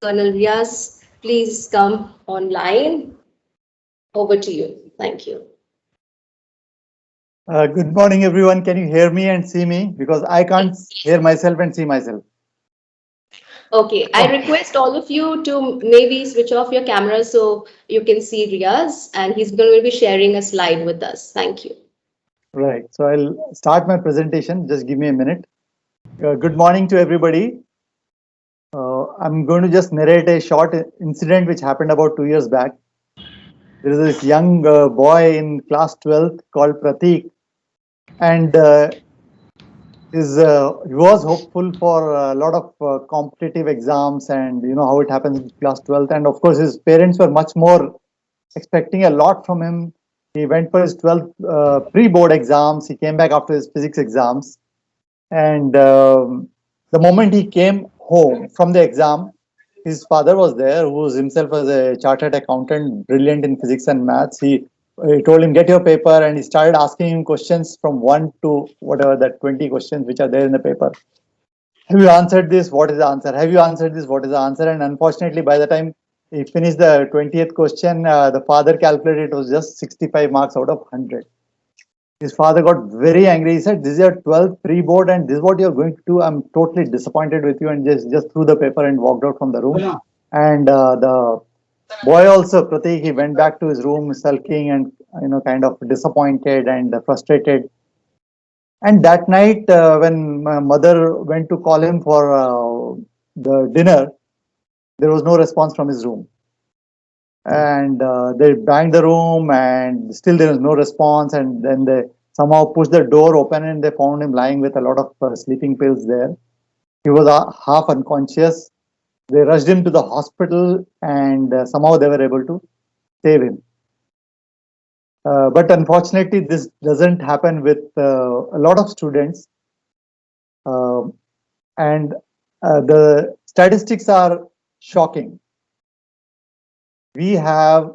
Colonel Riaz, please come online. Over to you. Thank you. Good morning, everyone. Can you hear me and see me? Because I can't hear myself and see myself. Okay, I Oh, request all of you to maybe switch off your cameras so you can see Riaz, and he's going to be sharing a slide with us. Thank you. right. So I'll start my presentation. Just give me a minute. Good morning to everybody. I'm going to just narrate a short incident which happened about 2 years back. There is this young boy in class 12th called Pratik, and he was hopeful for a lot of competitive exams, and you know how it happens in class 12th. And of course, his parents were much more expecting a lot from him. He went for his 12th pre-board exams. He came back after his physics exams. And the moment he came home from the exam, his father was there, who was himself as a chartered accountant, brilliant in physics and maths. He told him, get your paper, and he started asking him questions from 1 to whatever that 20 questions which are there in the paper. Have you answered this? What is the answer? Have you answered this? What is the answer? And unfortunately, by the time he finished the 20th question, the father calculated it was just 65 marks out of 100. His father got very angry. He said, this is your 12th pre-board and this is what you're going to do. I'm totally disappointed with you, and just threw the paper and walked out from the room. Yeah. And the boy also, Pratik, he went back to his room sulking and kind of disappointed and frustrated. And that night, when my mother went to call him for the dinner, there was no response from his room. And they banged the room, and still there was no response. And then they somehow pushed the door open, and they found him lying with a lot of sleeping pills there. He was half unconscious. They rushed him to the hospital, and somehow they were able to save him. But unfortunately, this doesn't happen with a lot of students. Um and the statistics are shocking. We have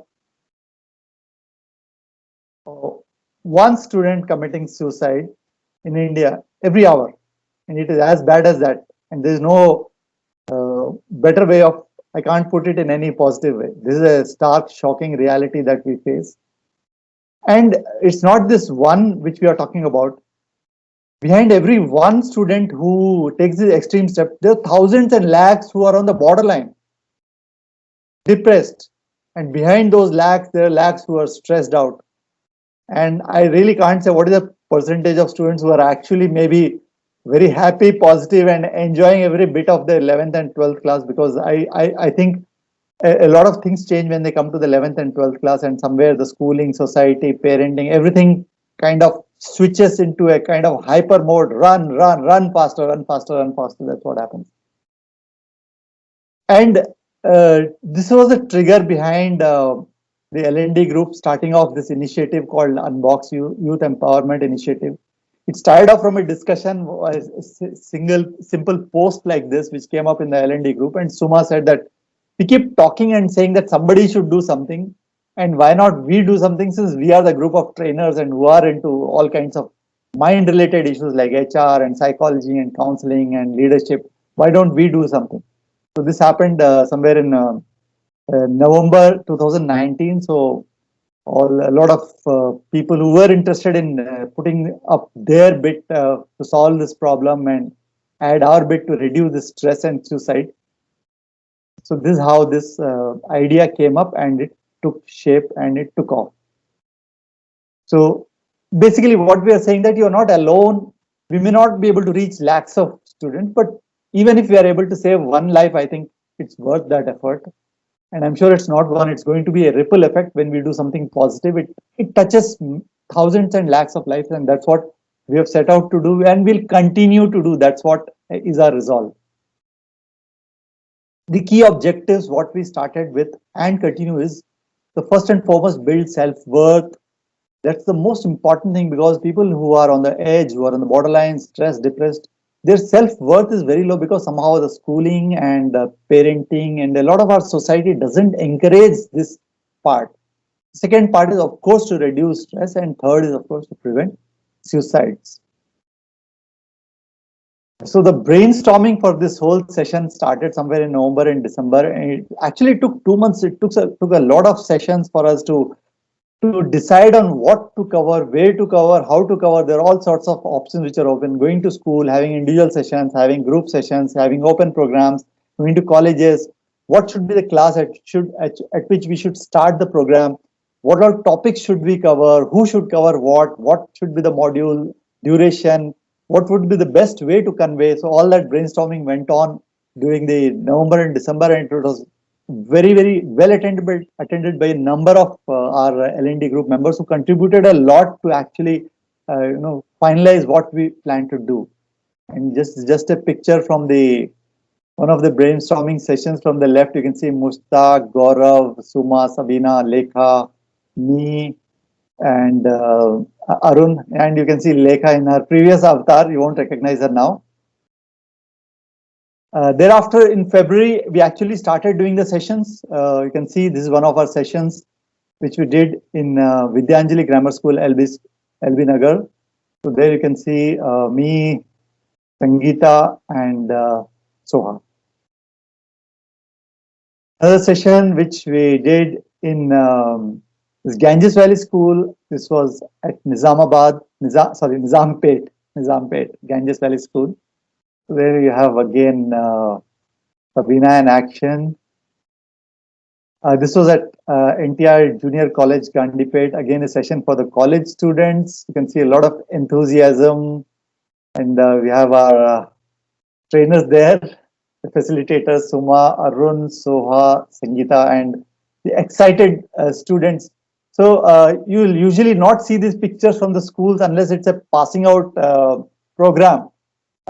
uh, one student committing suicide in India every hour, and it is as bad as that. And there is no better way of, I can't put it in any positive way. This is a stark, shocking reality that we face. And it's not this one which we are talking about. Behind every one student who takes this extreme step, there are thousands and lakhs who are on the borderline, depressed. And behind those lakhs, there are lakhs who are stressed out. And I really can't say what is the percentage of students who are actually maybe very happy, positive, and enjoying every bit of the 11th and 12th class, because I think a lot of things change when they come to the 11th and 12th class, and somewhere the schooling, society, parenting, everything kind of switches into a kind of hyper mode. Run, run, run faster, run faster, run faster. That's what happens. And this was the trigger behind the L&D group starting off this initiative called Unbox Youth Empowerment Initiative. It started off from a discussion, a simple post like this, which came up in the L&D group. And Suma said that we keep talking and saying that somebody should do something. And why not we do something, since we are the group of trainers and who are into all kinds of mind-related issues like HR and psychology and counseling and leadership. Why don't we do something? So this happened somewhere in November 2019. So a lot of people who were interested in putting up their bit to solve this problem and add our bit to reduce the stress and suicide. So this is how this idea came up, and it took shape and it took off. So basically what we are saying that you're not alone. We may not be able to reach lakhs of students, but even if we are able to save one life, I think it's worth that effort. And I'm sure it's not one, it's going to be a ripple effect when we do something positive. It touches thousands and lakhs of lives, and that's what we have set out to do and will continue to do. That's what is our resolve. The key objectives, what we started with and continue, is the first and foremost, build self-worth. That's the most important thing, because people who are on the edge, who are on the borderline, stressed, depressed, their self-worth is very low because somehow the schooling and the parenting and a lot of our society doesn't encourage this part. Second part is, of course, to reduce stress, and third is, of course, to prevent suicides. So the brainstorming for this whole session started somewhere in November and December, and it actually took 2 months. It took a lot of sessions for us to decide on what to cover, where to cover, how to cover. There are all sorts of options which are open. Going to school, having individual sessions, having group sessions, having open programs, going to colleges. What should be the class at which we should start the program? What all topics should we cover? Who should cover what? What should be the module duration? What would be the best way to convey? So all that brainstorming went on during the November and December, and it was very well attended by a number of our L&D group members who contributed a lot to actually finalize what we plan to do. And just a picture from the one of the brainstorming sessions from the left, you can see Mushtaq, Gaurav, Suma, Sabina, Lekha, me, and Arun. And you can see Lekha in her previous avatar. You won't recognize her now. Thereafter, in February, we actually started doing the sessions. You can see this is one of our sessions, which we did in Vidyanjali Grammar School, LB Nagar. So there you can see me, Sangeeta, and Soha. Another session which we did in this Ganges Valley School. This was at Nizampet, Ganges Valley School. There you have again Sabina in action. This was at NTR Junior College, Gandhipet. Again, a session for the college students. You can see a lot of enthusiasm, and we have our trainers there, the facilitators, Suma, Arun, Soha, Sangeeta, and the excited students. So you will usually not see these pictures from the schools unless it's a passing out program.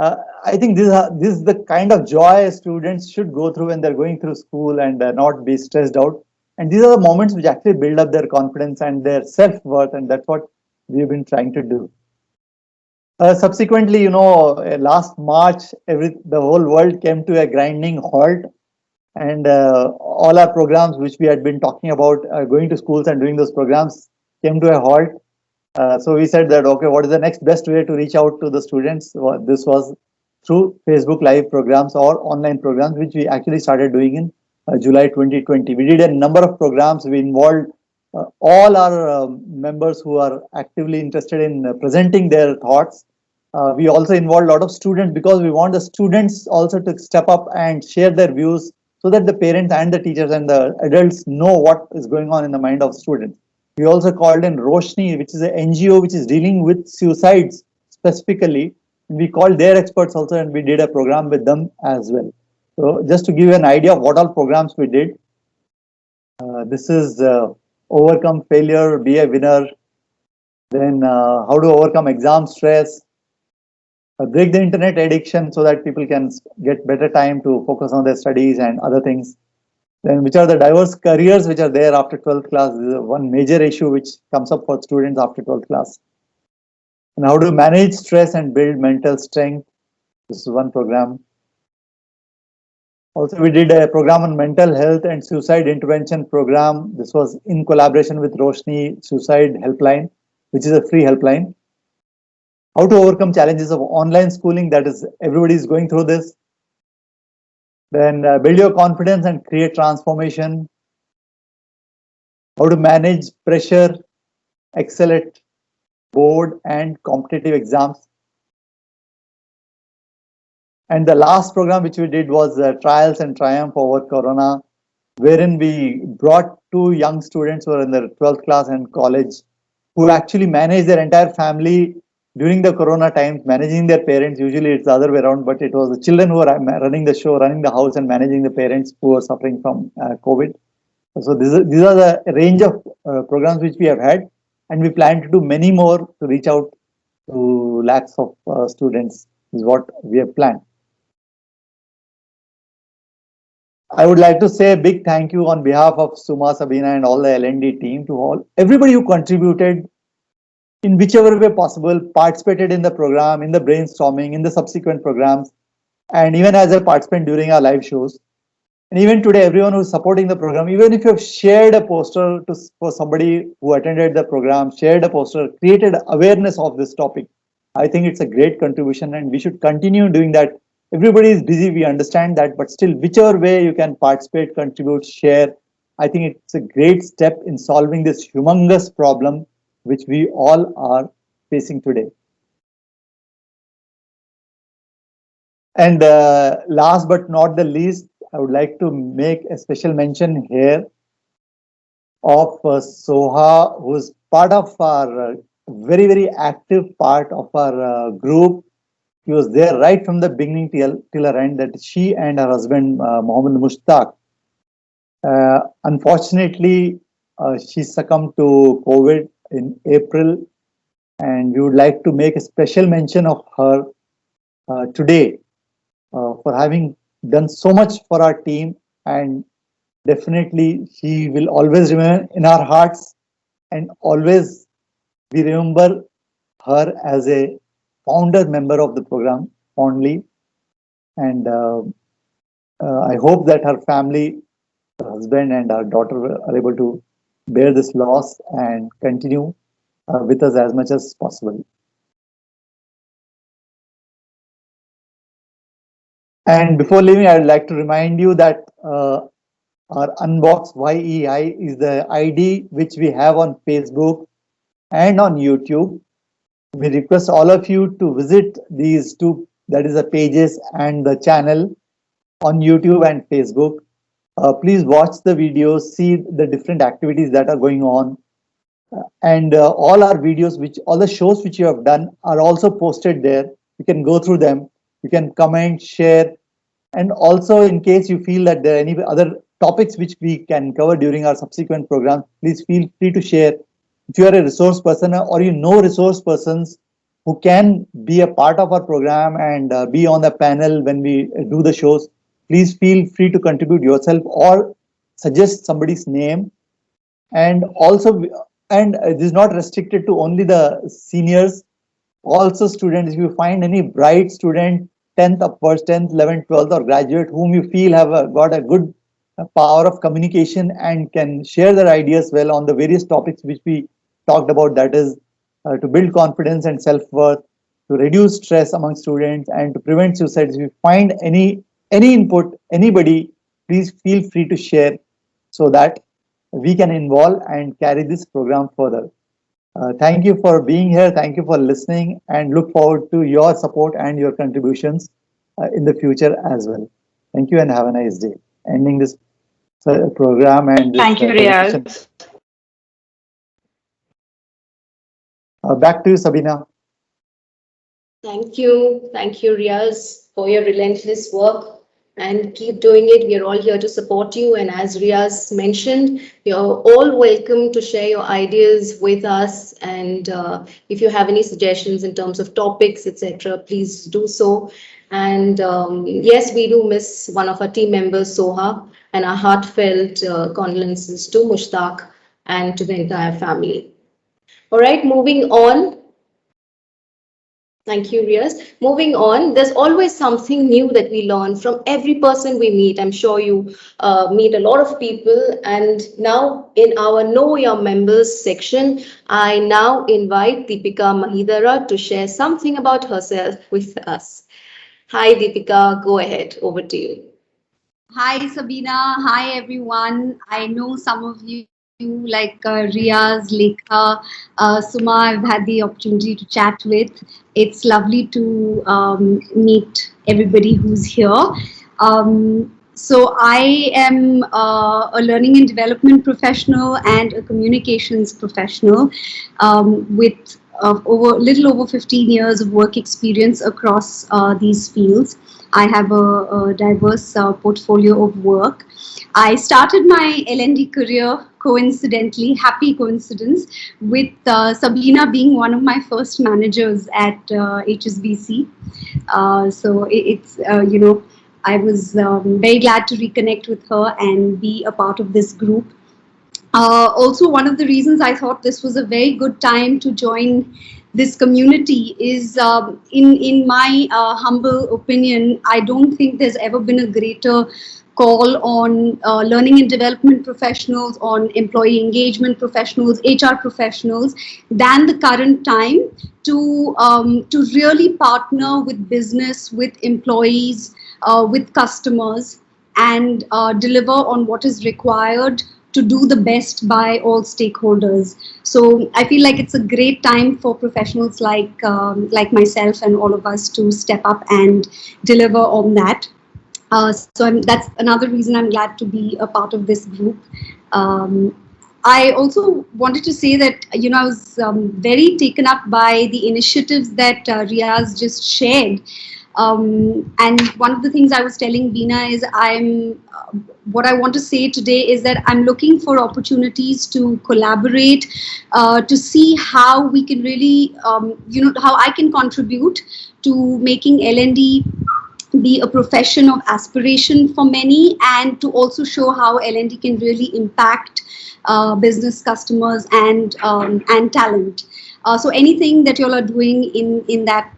I think this is the kind of joy students should go through when they're going through school and not be stressed out. And these are the moments which actually build up their confidence and their self-worth, and that's what we've been trying to do. Subsequently, last March, the whole world came to a grinding halt, and all our programs which we had been talking about, going to schools and doing those programs, came to a halt. So we said that, okay, what is the next best way to reach out to the students? Well, this was through Facebook Live programs or online programs, which we actually started doing in July 2020. We did a number of programs. We involved all our members who are actively interested in presenting their thoughts. We also involved a lot of students because we want the students also to step up and share their views so that the parents and the teachers and the adults know what is going on in the mind of students. We also called in Roshni, which is an NGO which is dealing with suicides specifically. We called their experts also, and we did a program with them as well. So just to give you an idea of what all programs we did, this is overcome failure, be a winner, then how to overcome exam stress, break the internet addiction so that people can get better time to focus on their studies and other things. Then which are the diverse careers which are there after 12th class? This is one major issue which comes up for students after 12th class. And how to manage stress and build mental strength. This is one program. Also, we did a program on mental health and suicide intervention program. This was in collaboration with Roshni Suicide Helpline, which is a free helpline. How to overcome challenges of online schooling, that is, everybody is going through this. Then build your confidence and create transformation. How to manage pressure, excel at board and competitive exams. And the last program which we did was Trials and Triumph over Corona, wherein we brought two young students who are in their 12th class and college, who actually managed their entire family during the Corona times, managing their parents. Usually it's the other way around, but it was the children who were running the show, running the house, and managing the parents who were suffering from COVID. So these are the range of programs which we have had, and we plan to do many more to reach out to lakhs of students, is what we have planned. I would like to say a big thank you on behalf of Suma, Sabina, and all the L&D team to everybody who contributed in whichever way possible, participated in the program, in the brainstorming, in the subsequent programs, and even as a participant during our live shows. And even today, everyone who is supporting the program, even if you have shared a poster for somebody who attended the program, shared a poster, created awareness of this topic, I think it's a great contribution and we should continue doing that. Everybody is busy, we understand that, but still, whichever way you can participate, contribute, share, I think it's a great step in solving this humongous problem which we all are facing today. And last but not the least, I would like to make a special mention here of Soha, who's part of our very, very active part of our group. He was there right from the beginning till her end, that she and her husband, Mohammed Mushtaq. Unfortunately, she succumbed to COVID in April, and we would like to make a special mention of her today for having done so much for our team, and definitely she will always remain in our hearts, and always we remember her as a founder member of the program fondly. And I hope that her family, her husband and our daughter are able to bear this loss and continue with us as much as possible. And before leaving, I would like to remind you that our Unbox YEI is the ID which we have on Facebook and on YouTube. We request all of you to visit these two, that is the pages and the channel on YouTube and Facebook. Please watch the videos, see the different activities that are going on. And all our videos, all the shows which you have done are also posted there. You can go through them. You can comment, share, and also in case you feel that there are any other topics which we can cover during our subsequent program, please feel free to share. If you are a resource person or you know resource persons who can be a part of our program and be on the panel when we do the shows, please feel free to contribute yourself or suggest somebody's name. And also, and it is not restricted to only the seniors, also students. If you find any bright student, 10th upwards, 10th, 11th, 12th or graduate whom you feel have got a good power of communication and can share their ideas well on the various topics which we talked about, that is to build confidence and self-worth, to reduce stress among students and to prevent suicides. If you find any input, anybody, please feel free to share so that we can involve and carry this program further. Thank you for being here. Thank you for listening, and look forward to your support and your contributions in the future as well. Thank you and have a nice day. Ending this program and this Thank you, Riyaz. Back to you, Sabina. Thank you, Riaz, for your relentless work. And keep doing it. We are all here to support you. And as Riaz mentioned, you're all welcome to share your ideas with us. And if you have any suggestions in terms of topics, etc., please do so. And yes, we do miss one of our team members, Soha, and our heartfelt condolences to Mushtaq and to the entire family. All right, moving on. Thank you, Riaz. Moving on, there's always something new that we learn from every person we meet. I'm sure you meet a lot of people. And now in our Know Your Members section, I now invite Deepika Mahidara to share something about herself with us. Hi, Deepika, go ahead. Over to you. Hi, Sabina. Hi, everyone. I know some of you like Riaz, Lekha, Suma, I've had the opportunity to chat with. It's lovely to meet everybody who's here. So I am a learning and development professional and a communications professional with little over 15 years of work experience across these fields. I have a diverse portfolio of work. I started my L&D career coincidentally, happy coincidence, with Sabina being one of my first managers at HSBC. So it's, I was very glad to reconnect with her and be a part of this group. Also, one of the reasons I thought this was a very good time to join this community is, in my humble opinion, I don't think there's ever been a greater call on learning and development professionals, on employee engagement professionals, HR professionals than the current time to really partner with business, with employees, with customers, and deliver on what is required to do the best by all stakeholders. So I feel like it's a great time for professionals like myself and all of us to step up and deliver on that. That's another reason I'm glad to be a part of this group. Um, I also wanted to say that I was very taken up by the initiatives that Riaz just shared. And one of the things I was telling Veena is what I want to say today is that I'm looking for opportunities to collaborate, to see how we can really, how I can contribute to making L&D be a profession of aspiration for many, and to also show how L&D can really impact business, customers, and talent. So anything that you all are doing in that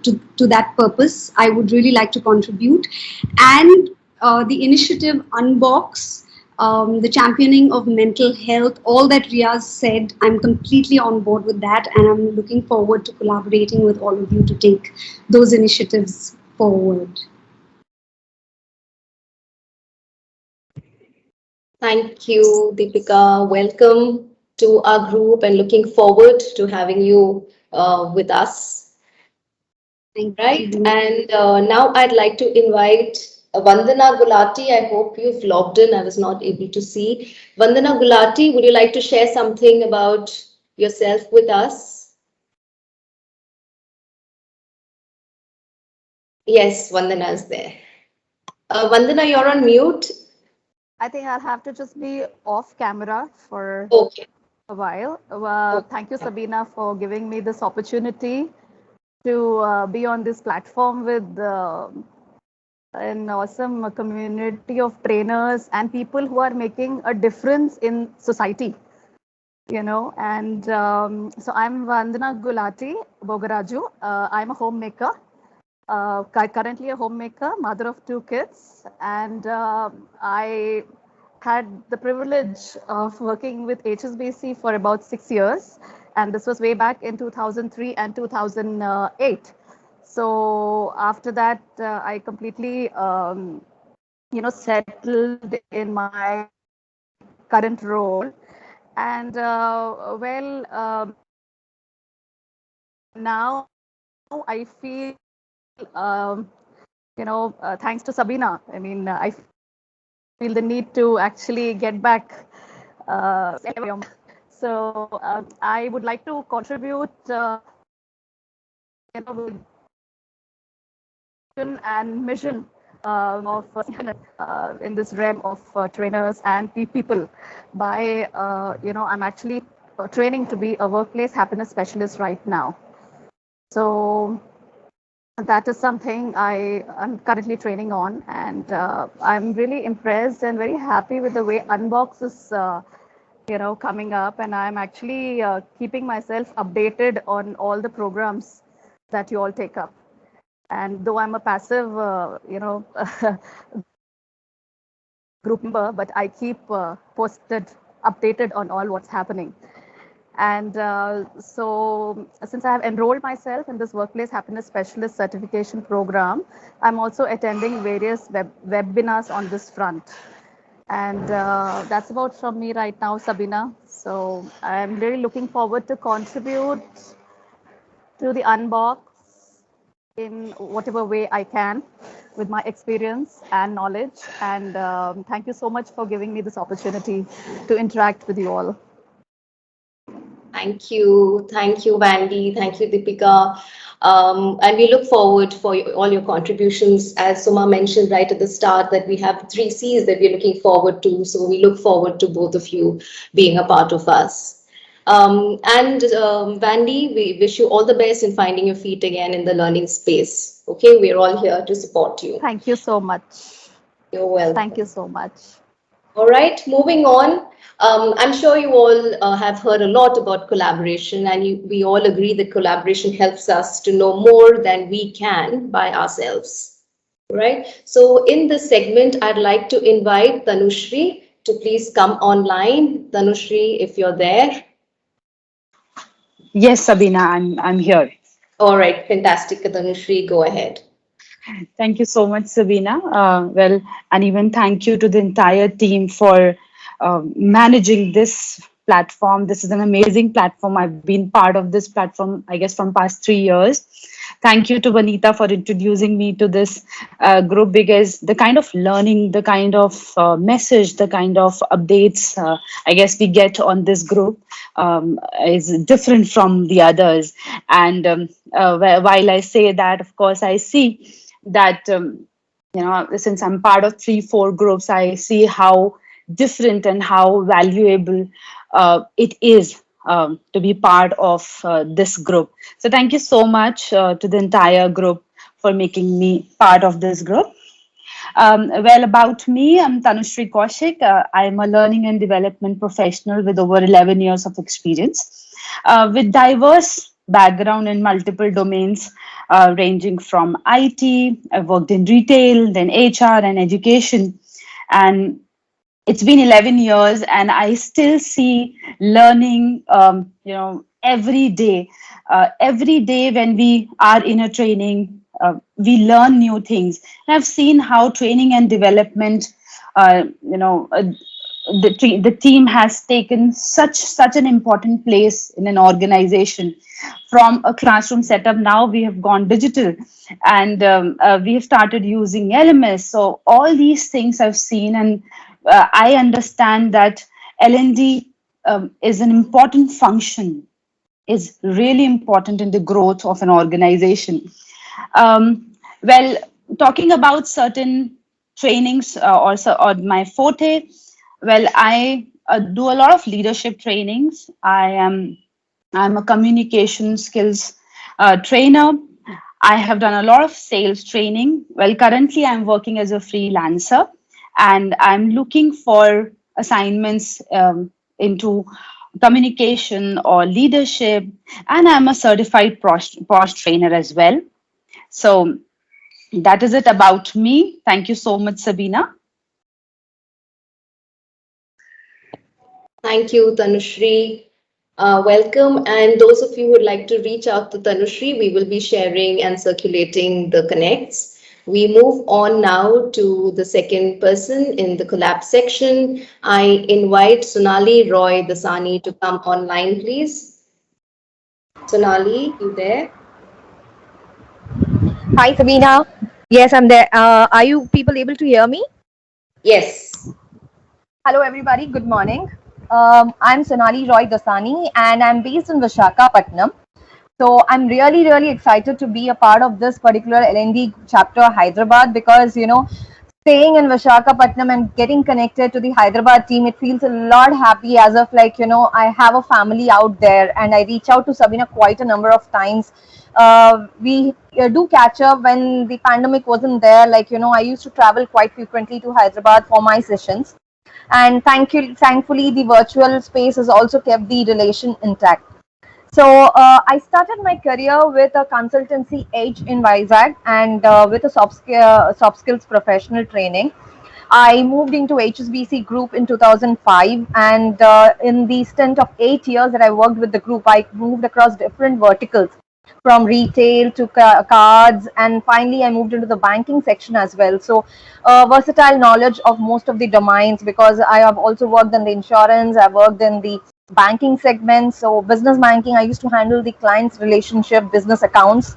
to that purpose, I would really like to contribute. And the initiative Unbox, the championing of mental health, all that Riaz said, I'm completely on board with that, and I'm looking forward to collaborating with all of you to take those initiatives forward. Thank you, Deepika. Welcome to our group and looking forward to having you with us. Thank Right. you. And now I'd like to invite Vandana Gulati. I hope you've logged in. I was not able to see. Vandana Gulati, would you like to share something about yourself with us? Yes, Vandana is there. Vandana, you're on mute. I think I'll have to just be off camera for Okay. a while. Okay. Thank you, Sabina, for giving me this opportunity to be on this platform with an awesome community of trainers and people who are making a difference in society. And so I'm Vandana Gulati Bogaraju. I'm a homemaker, currently a homemaker, mother of two kids, and I had the privilege of working with HSBC for about 6 years, and this was way back in 2003 and 2008. So after that, I completely, settled in my current role, and now I feel, thanks to Sabina. I mean, I feel the need to actually get back. So I would like to contribute, with and mission of in this realm of trainers and people by I'm actually training to be a workplace happiness specialist right now. So that is something I'm currently training on, and I'm really impressed and very happy with the way Unbox is coming up, and I'm actually keeping myself updated on all the programs that you all take up. And though I'm a passive group member, but I keep updated on all what's happening. And so since I have enrolled myself in this Workplace Happiness Specialist certification program, I'm also attending various webinars on this front. And that's about from me right now, Sabina. So I'm really looking forward to contribute to the Unbox in whatever way I can with my experience and knowledge. And thank you so much for giving me this opportunity to interact with you all. Thank you, Vandy. Thank you, Deepika. And we look forward for all your contributions. As Suma mentioned right at the start, that we have 3 C's that we're looking forward to. So we look forward to both of you being a part of us. And Vandy, we wish you all the best in finding your feet again in the learning space. Okay, we're all here to support you. Thank you so much. You're welcome. Thank you so much. All right, moving on. I'm sure you all have heard a lot about collaboration, and we all agree that collaboration helps us to know more than we can by ourselves. right? So in this segment, I'd like to invite Tanushri to please come online. Tanushri, if you're there. Yes, Sabina, I'm here. All right, fantastic. Tanushri, go ahead. Thank you so much, Sabina. Well, and even thank you to the entire team for managing this platform. This is an amazing platform. I've been part of this platform, I guess, from past 3 years. Thank you to Vanita for introducing me to this group, because the kind of learning, the kind of message, the kind of updates, I guess, we get on this group is different from the others. And while I say that, of course, I see that since I'm part of 3 4 groups, I see how different and how valuable it is to be part of this group. So thank you so much to the entire group for making me part of this group. Well, about me, I'm Tanushri Kaushik. I'm a learning and development professional with over 11 years of experience, with diverse background in multiple domains, ranging from IT. I've worked in retail, then HR and education, and it's been 11 years, and I still see learning, every day when we are in a training, we learn new things. And I've seen how training and development, uh, you know uh, the team has taken such an important place in an organization. From a classroom setup, now we have gone digital, and we have started using LMS. So all these things I've seen, and I understand that L&D is an important function, is really important in the growth of an organization. Well, talking about certain trainings, or my forte, well, I do a lot of leadership trainings. I'm a communication skills trainer. I have done a lot of sales training. Well, currently I'm working as a freelancer, and I'm looking for assignments into communication or leadership, and I'm a certified POS trainer as well. So that is it about me. Thank you so much, Sabina. Thank you, Tanushri. Welcome. And those of you who would like to reach out to Tanushri, we will be sharing and circulating the connects. We move on now to the second person in the collab section. I invite Sonali Roy Dasani to come online, please. Sonali, you there? Hi, Sabina. Yes, I'm there. Are you people able to hear me? Yes. Hello, everybody. Good morning. I'm Sonali Roy Dasani, and I'm based in Visakhapatnam. So I'm really excited to be a part of this particular LND chapter Hyderabad, because staying in Visakhapatnam and getting connected to the Hyderabad team, it feels a lot happy, as of like I have a family out there, and I reach out to Sabina quite a number of times. We do catch up when the pandemic wasn't there. Like I used to travel quite frequently to Hyderabad for my sessions, and thankfully the virtual space has also kept the relation intact. So I started my career with a consultancy edge in Vizag, and with a soft skills professional training. I moved into HSBC Group in 2005, and in the stint of 8 years that I worked with the group, I moved across different verticals, from retail to cards, and finally I moved into the banking section as well. So versatile knowledge of most of the domains, because I have also worked in the insurance, I've worked in the banking segment. So business banking, I used to handle the client's relationship business accounts.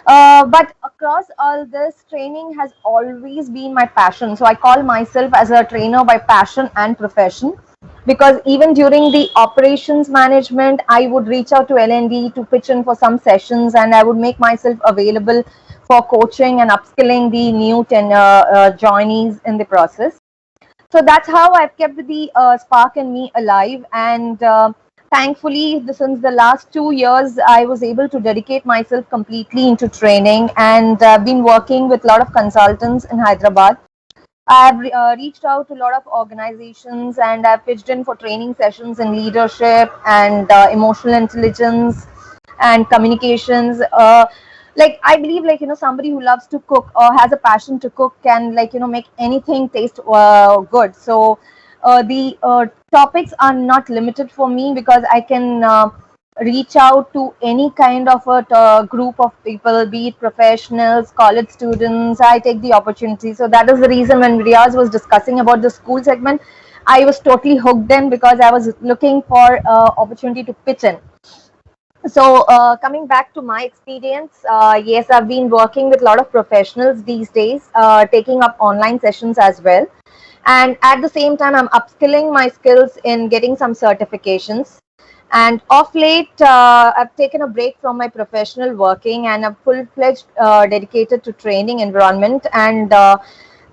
But across all this, training has always been my passion. So I call myself as a trainer by passion and profession, because even during the operations management, I would reach out to L&D to pitch in for some sessions, and I would make myself available for coaching and upskilling the new joinees in the process. So that's how I've kept the spark in me alive. And thankfully, since the last 2 years, I was able to dedicate myself completely into training, and been working with a lot of consultants in Hyderabad. I've reached out to a lot of organizations, and I've pitched in for training sessions in leadership and emotional intelligence and communications. like I believe, like, somebody who loves to cook or has a passion to cook can, like, make anything taste good. So the topics are not limited for me, because I can reach out to any kind of a group of people, be it professionals, college students. I take the opportunity. So that is the reason when Riaz was discussing about the school segment, I was totally hooked in, because I was looking for opportunity to pitch in. So coming back to my experience, yes, I've been working with a lot of professionals these days, taking up online sessions as well. And at the same time, I'm upskilling my skills in getting some certifications. And off late, I've taken a break from my professional working, and I'm full-fledged dedicated to training environment, and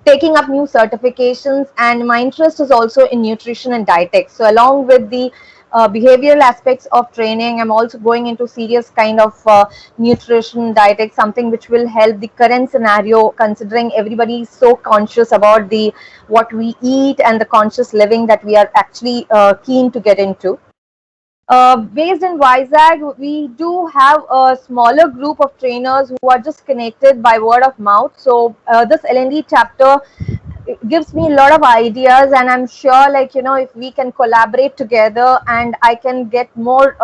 taking up new certifications. And my interest is also in nutrition and dietetics. So along with the behavioral aspects of training, I'm also going into serious kind of nutrition dietetics, something which will help the current scenario, considering everybody is so conscious about the what we eat and the conscious living that we are actually keen to get into. Based in Vizag, we do have a smaller group of trainers who are just connected by word of mouth. So this LND chapter, it gives me a lot of ideas, and I'm sure, like, if we can collaborate together and I can get more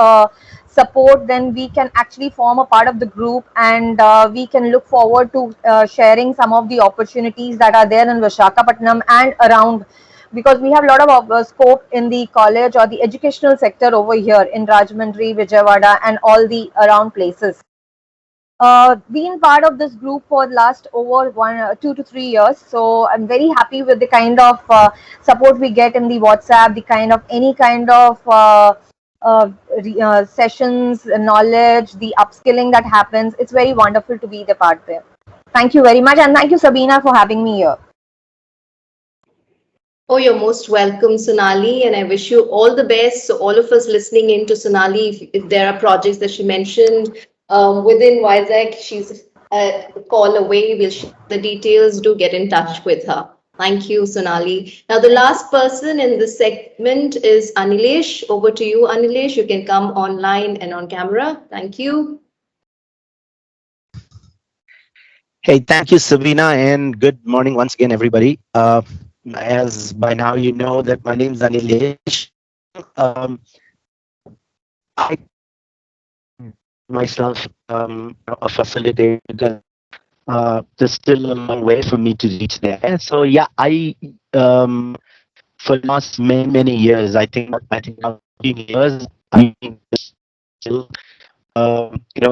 support, then we can actually form a part of the group, and we can look forward to sharing some of the opportunities that are there in Vishakhapatnam and around, because we have a lot of scope in the college or the educational sector over here in Rajahmundry, Vijayawada, and all the around places. Been part of this group for the last over 2 to 3 years, so I'm very happy with the kind of support we get in the WhatsApp, the kind of any kind of sessions, knowledge, the upskilling that happens. It's very wonderful to be the part there. Thank you very much, and thank you, Sabina, for having me here. Oh, you're most welcome, Sonali, and I wish you all the best. So, all of us listening in to Sonali, if there are projects that she mentioned within WISAC, she's a call away. We'll share the details. Do get in touch with her. Thank you, Sonali. Now, the last person in this segment is Anilesh. Over to you, Anilesh. You can come online and on camera. Thank you. Hey, thank you, Sabina, and good morning once again, everybody. As by now you know that my name is Anilesh. I myself a facilitator because there's still a long way for me to reach there. So yeah, I for the last many years, I think now 15 years, I've been still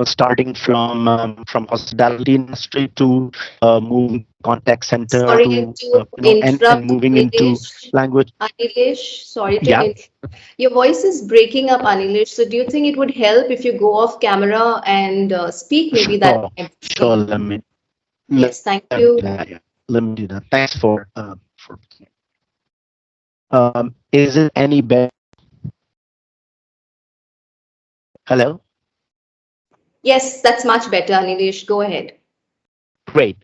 starting from hospitality industry to moving to contact center Sorry to to and interrupt, moving into Anilesh. language. Anilesh, sorry to Yeah, interrupt. Your voice is breaking up, Anilesh. So, do you think it would help if you go off camera and speak? Maybe that sure, might sure. be. Let Yes, thank me do you. that. Yeah, let me do that. Thanks for. Is it any better? Hello. Yes, that's much better, Anilesh. Go ahead. Great.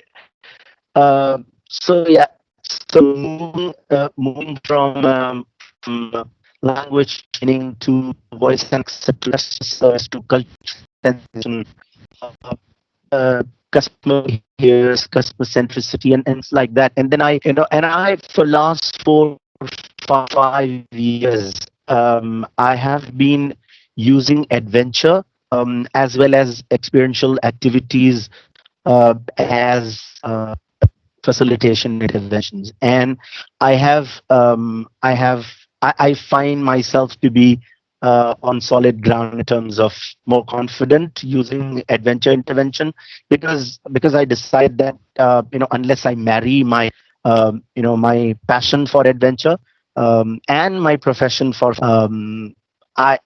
So yeah, so moving from language training to voice and etc. service to culture sensation, uh, customer behaviors, customer centricity, and things like that. And then I for last 5 years, I have been using adventure as well as experiential activities as facilitation interventions, and I find myself to be on solid ground in terms of more confident using adventure intervention, because I decide that unless I marry my my passion for adventure and my profession for I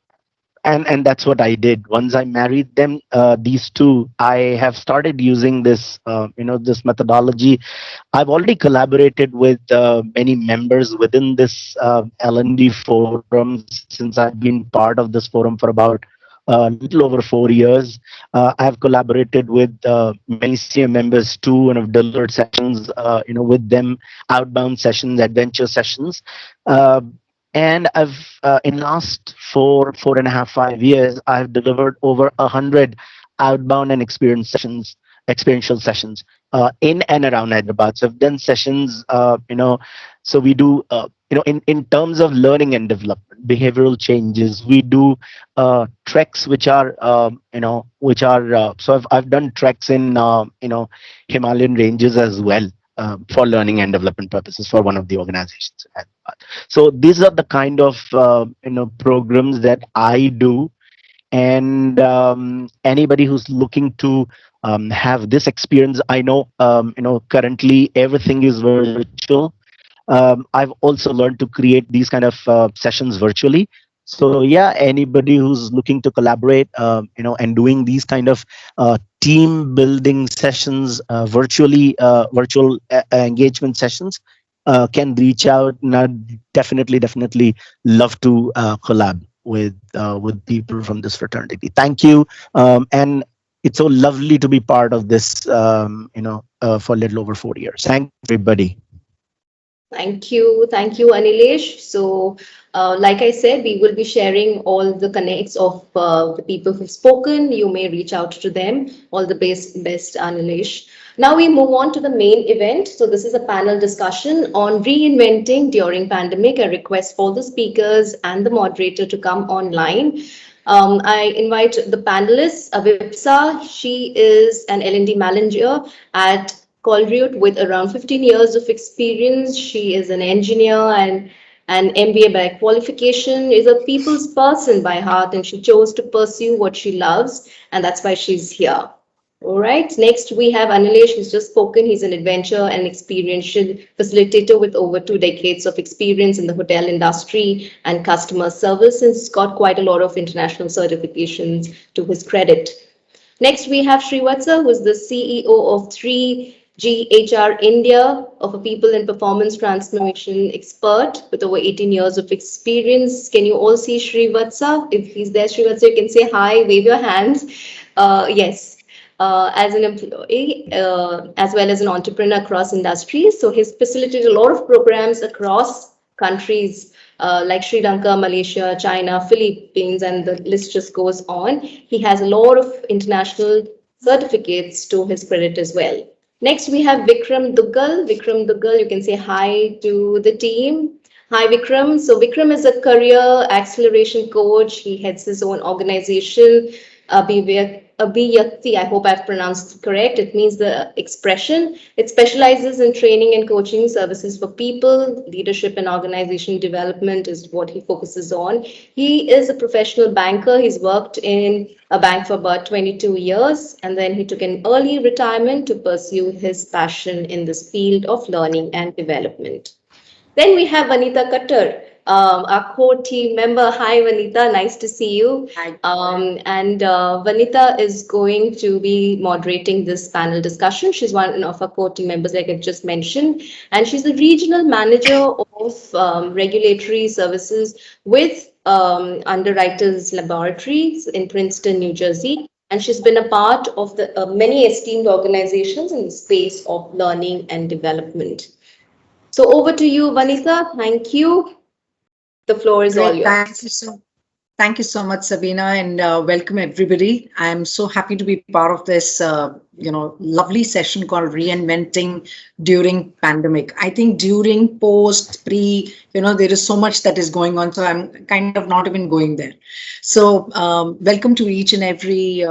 and that's what I did. Once I married them, these two, I have started using this this methodology. I've already collaborated with many members within this L&D forum since I've been part of this forum for about a little over 4 years. I've collaborated with many senior members too, and have delivered sessions, with them, outbound sessions, adventure sessions. Uh, and I've in last four and a half 5 years, I've delivered over 100 outbound and experiential sessions in and around Hyderabad. So I've done sessions, so we do, in terms of learning and development, behavioral changes. We do treks, which are, so I've done treks in, Himalayan ranges as well. For learning and development purposes for one of the organizations in Hyderabad. So these are the kind of programs that I do, and anybody who's looking to have this experience, I know currently everything is virtual. I've also learned to create these kind of sessions virtually. So yeah, anybody who's looking to collaborate, and doing these kind of team building sessions virtually, virtual engagement sessions, can reach out. And I'd definitely love to collab with people from this fraternity. Thank you, and it's so lovely to be part of this, for a little over 4 years. Thank everybody. Thank you, Anilesh. So, like I said, we will be sharing all the connects of the people who've spoken. You may reach out to them. All the best, Anilesh. Now we move on to the main event. So this is a panel discussion on reinventing during pandemic. A request for the speakers and the moderator to come online. I invite the panelists, Avipsa. She is an L&D manager at Colruyt with around 15 years of experience. She is an engineer and an MBA by qualification, is a people's person by heart, and she chose to pursue what she loves, and that's why she's here. All right. Next, we have Anilesh, who's just spoken. He's an adventure and experiential facilitator with over 2 decades of experience in the hotel industry and customer service, and he's got quite a lot of international certifications to his credit. Next, we have Srivatsa, who is the CEO of 3GHR India, of a people and performance transformation expert with over 18 years of experience. Can you all see Srivatsa? If he's there, Srivatsa, you can say hi, wave your hands. Yes. As an employee, as well as an entrepreneur across industries. So he's facilitated a lot of programs across countries like Sri Lanka, Malaysia, China, Philippines, and the list just goes on. He has a lot of international certificates to his credit as well. Next, we have Vikram Duggal. Vikram Duggal, you can say hi to the team. Hi, Vikram. So Vikram is a career acceleration coach. He heads his own organization, Abhiyakti. I hope I've pronounced it correct. It means the expression. It specializes in training and coaching services for people. Leadership and organization development is what he focuses on. He is a professional banker. He's worked in a bank for about 22 years, and then he took an early retirement to pursue his passion in this field of learning and development. Then we have Vanita Kattar, our core team member. Hi, Vanita. Nice to see you. Hi. And Vanita is going to be moderating this panel discussion. She's one of our core team members, like I just mentioned. And she's the regional manager of regulatory services with Underwriters Laboratories in Princeton, New Jersey. And she's been a part of the many esteemed organizations in the space of learning and development. So over to you, Vanita. Thank you. The floor is all Great. yours. Thank you so much, Sabina, and welcome everybody. I'm so happy to be part of this, lovely session called Reinventing During Pandemic. I think during, post, pre, there is so much that is going on, so I'm kind of not even going there. So welcome to each and every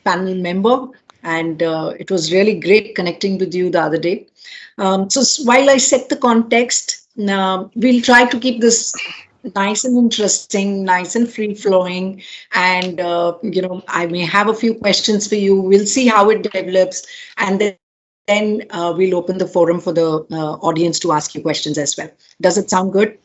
panel member, and it was really great connecting with you the other day. So while I set the context, we'll try to keep this nice and interesting, nice and free flowing. And, I may have a few questions for you. We'll see how it develops. And then we'll open the forum for the audience to ask you questions as well. Does it sound good?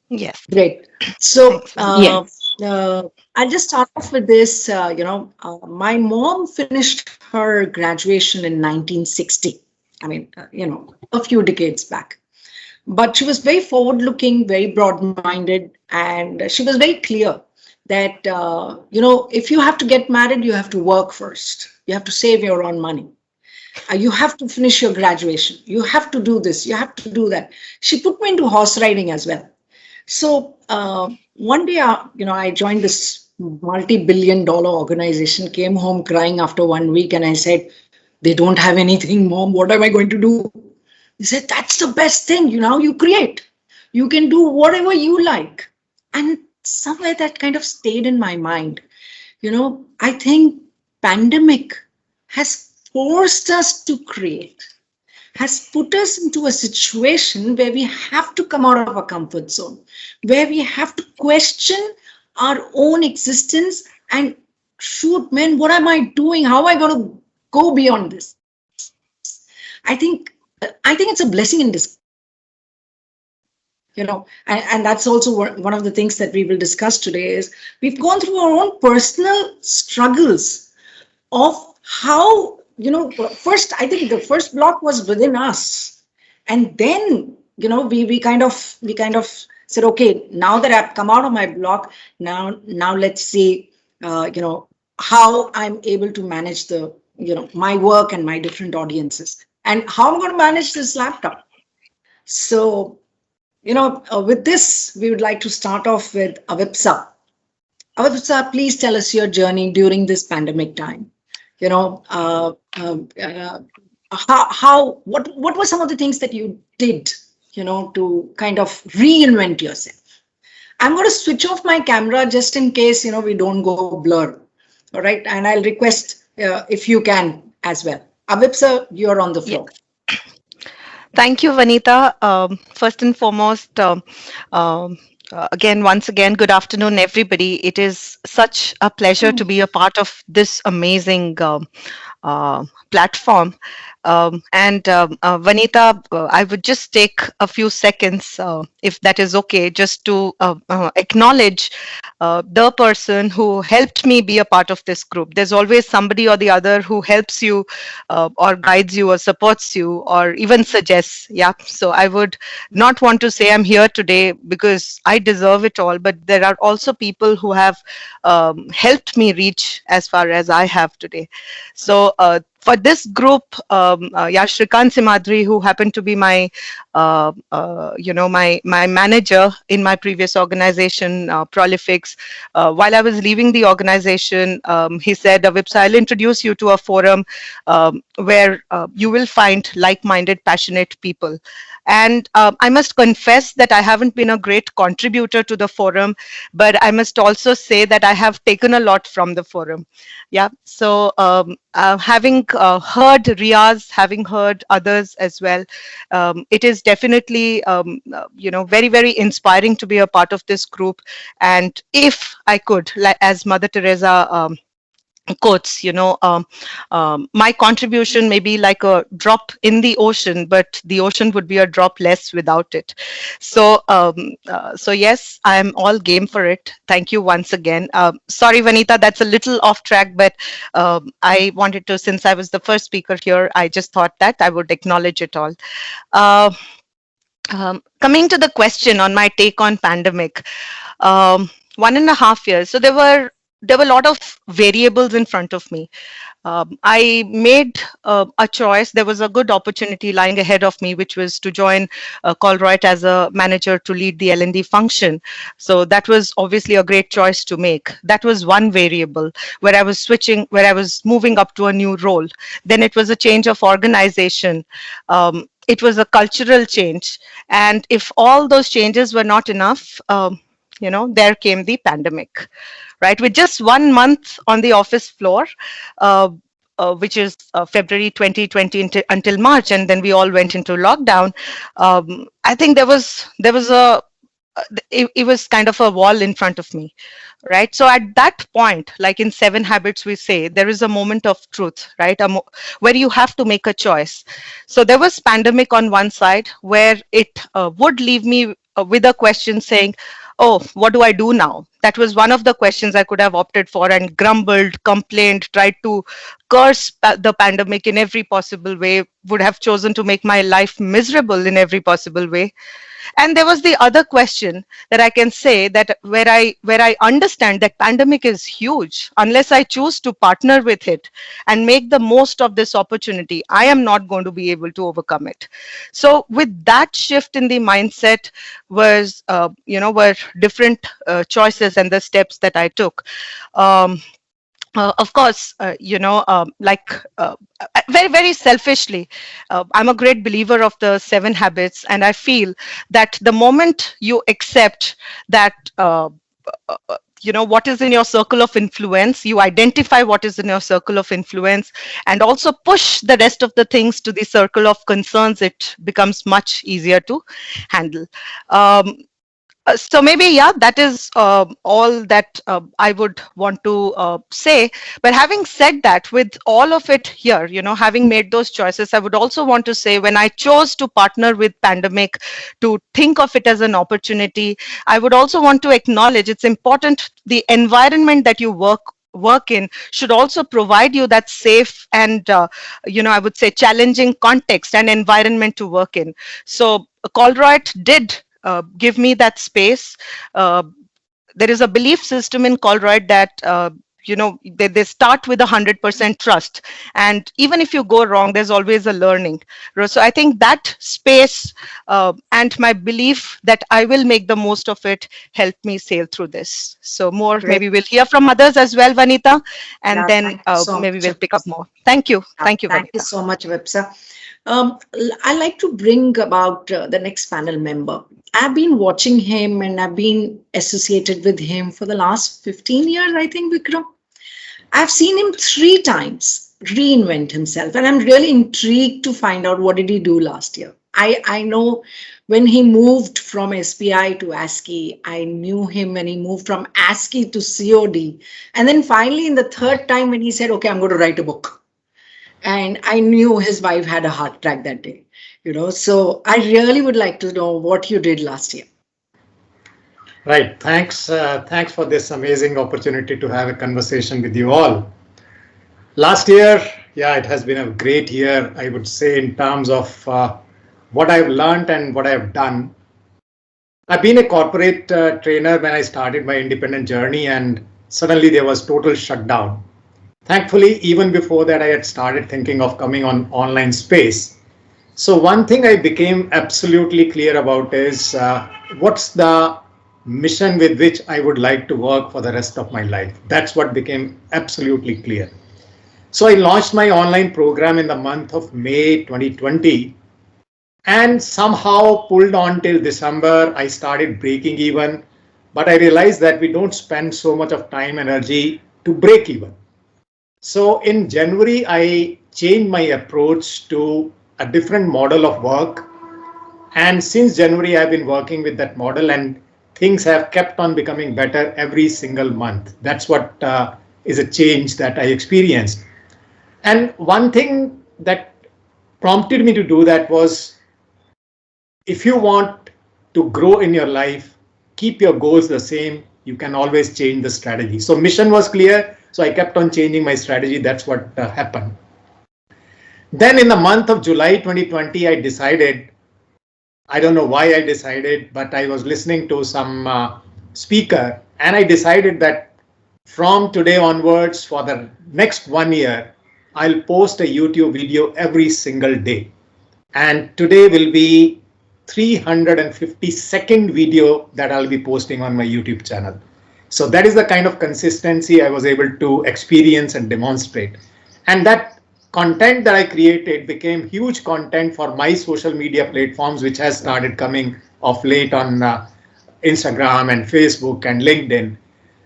Yes. Great. So Yes. I'll just start off with this. My mom finished her graduation in 1960. I mean, a few decades back. But she was very forward-looking, very broad-minded, and she was very clear that, if you have to get married, you have to work first. You have to save your own money. You have to finish your graduation. You have to do this. You have to do that. She put me into horse riding as well. So one day, I joined this multi-billion dollar organization, came home crying after 1 week, and I said, they don't have anything, mom. What am I going to do? He said, that's the best thing. Now you create. You can do whatever you like. And somewhere that kind of stayed in my mind. I think pandemic has forced us to create, has put us into a situation where we have to come out of our comfort zone, where we have to question our own existence and shoot, man, what am I doing? How am I going to go beyond this? I think I think it's a blessing in disguise. And that's also one of the things that we will discuss today is we've gone through our own personal struggles of how, first, I think the first block was within us. And then, we kind of said, okay, now that I've come out of my block, now let's see, how I'm able to manage my work and my different audiences and how I'm going to manage this laptop. So, with this, we would like to start off with Avipsa. Avipsa, please tell us your journey during this pandemic time. What were some of the things that you did, to kind of reinvent yourself? I'm going to switch off my camera just in case, we don't go blur. All right. And I'll request if you can as well. Avipsa, you're on the floor. Thank you, Vanita. First and foremost, once again, good afternoon, everybody. It is such a pleasure to be a part of this amazing platform. And Vanita, I would just take a few seconds, if that is okay, just to acknowledge the person who helped me be a part of this group. There's always somebody or the other who helps you or guides you or supports you or even suggests. Yeah. So I would not want to say I'm here today because I deserve it all, but there are also people who have helped me reach as far as I have today. So for this group, Shrikant Simadri, who happened to be my manager in my previous organization, Prolifix, while I was leaving the organization, he said, Vipsa, I'll introduce you to a forum where you will find like-minded, passionate people. And I must confess that I haven't been a great contributor to the forum, but I must also say that I have taken a lot from the forum. Yeah. So having heard Riaz, having heard others as well, it is definitely, very, very inspiring to be a part of this group. And if I could, like as Mother Teresa quotes, my contribution may be like a drop in the ocean, but the ocean would be a drop less without it. So yes, I'm all game for it. Thank you once again. Sorry, Vanita, that's a little off track, but I wanted to, since I was the first speaker here, I just thought that I would acknowledge it all. Coming to the question on my take on pandemic, 1.5 years. So there were a lot of variables in front of me. I made a choice. There was a good opportunity lying ahead of me, which was to join Colroyd as a manager to lead the L&D function. So that was obviously a great choice to make. That was one variable where I was switching, where I was moving up to a new role. Then it was a change of organization. It was a cultural change. And if all those changes were not enough, there came the pandemic, right? With just 1 month on the office floor, which is February 2020 until March, and then we all went into lockdown. I think there was it was kind of a wall in front of me, right? So at that point, like in 7 Habits, we say there is a moment of truth, right? Where you have to make a choice. So there was pandemic on one side where it would leave me with a question saying, oh, what do I do now? That was one of the questions I could have opted for and grumbled, complained, tried to curse the pandemic in every possible way, would have chosen to make my life miserable in every possible way. And there was the other question that I can say, that where I understand that pandemic is huge. Unless I choose to partner with it and make the most of this opportunity, I am not going to be able to overcome it. So with that shift in the mindset was, were different choices and the steps that I took. um, of course, very, very selfishly, I'm a great believer of the 7 habits, and I feel that the moment you accept that, what is in your circle of influence, you identify what is in your circle of influence, and also push the rest of the things to the circle of concerns, it becomes much easier to handle. Um, so maybe, yeah, that is all that I would want to say. But having said that, with all of it here, having made those choices, I would also want to say, when I chose to partner with pandemic, to think of it as an opportunity, I would also want to acknowledge it's important the environment that you work in should also provide you that safe and I would say challenging context and environment to work in. So Colroyd did give me that space. Uh, there is a belief system in Colroyd that they start with 100% trust, and even if you go wrong, there's always a learning. So I think that space and my belief that I will make the most of it helped me sail through this. So more, Great. maybe we'll hear from others as well, Vanita, and Yeah, then thank you so maybe much. we'll pick up more. Thank you. Thank you, Thank you Vanita. so much, Vipsa. I like to bring about the next panel member. I've been watching him and I've been associated with him for the last 15 years, I think, Vikram. I've seen him 3 times reinvent himself, and I'm really intrigued to find out what did he do last year. I know when he moved from SPI to ASCII, I knew him when he moved from ASCII to COD. And then finally, in the third time, when he said, okay, I'm going to write a book. And I knew his wife had a heart attack that day, So I really would like to know what you did last year. Right. Thanks for this amazing opportunity to have a conversation with you all. Last year, yeah, it has been a great year, I would say, in terms of what I've learned and what I've done. I've been a corporate trainer when I started my independent journey, and suddenly there was total shutdown. Thankfully, even before that, I had started thinking of coming on online space. So one thing I became absolutely clear about is what's the mission with which I would like to work for the rest of my life. That's what became absolutely clear. So I launched my online program in the month of May 2020, and somehow pulled on till December. I started breaking even, but I realized that we don't spend so much of time and energy to break even. So in January, I changed my approach to a different model of work. And since January, I've been working with that model, and things have kept on becoming better every single month. That's what is a change that I experienced. And one thing that prompted me to do that was, if you want to grow in your life, keep your goals the same, you can always change the strategy. So mission was clear. So I kept on changing my strategy. That's what happened. Then in the month of July 2020, I decided, I don't know why I decided, but I was listening to some speaker, and I decided that from today onwards, for the next 1 year, I'll post a YouTube video every single day. And today will be 352nd video that I'll be posting on my YouTube channel. So that is the kind of consistency I was able to experience and demonstrate. And that content that I created became huge content for my social media platforms, which has started coming of late on Instagram and Facebook and LinkedIn.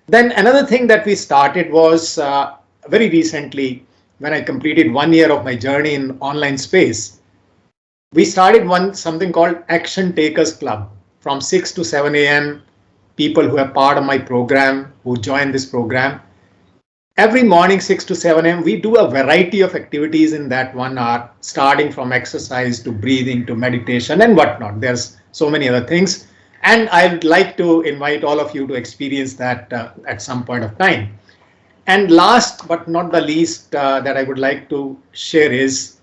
Then another thing that we started was very recently, when I completed 1 year of my journey in online space, we started something called Action Takers Club from 6 to 7 a.m. People who are part of my program, who join this program. Every morning, 6 to 7 a.m., we do a variety of activities in that 1 hour, starting from exercise to breathing to meditation and whatnot. There's so many other things. And I'd like to invite all of you to experience that at some point of time. And last but not the least, that I would like to share is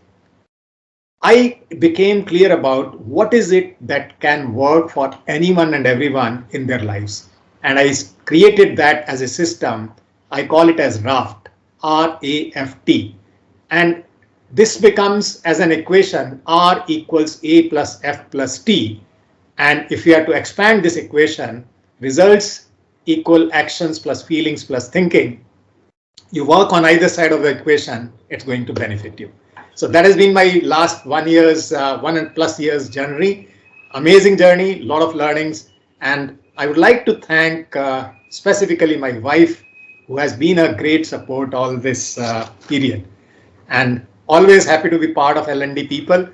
I became clear about what is it that can work for anyone and everyone in their lives. And I created that as a system. I call it as RAFT, RAFT. And this becomes as an equation R equals A plus F plus T. And if you have to expand this equation, results equal actions plus feelings plus thinking. You work on either side of the equation, it's going to benefit you. So that has been my last 1+ years journey. Amazing journey, lot of learnings. And I would like to thank specifically my wife, who has been a great support all this period. And always happy to be part of L&D people.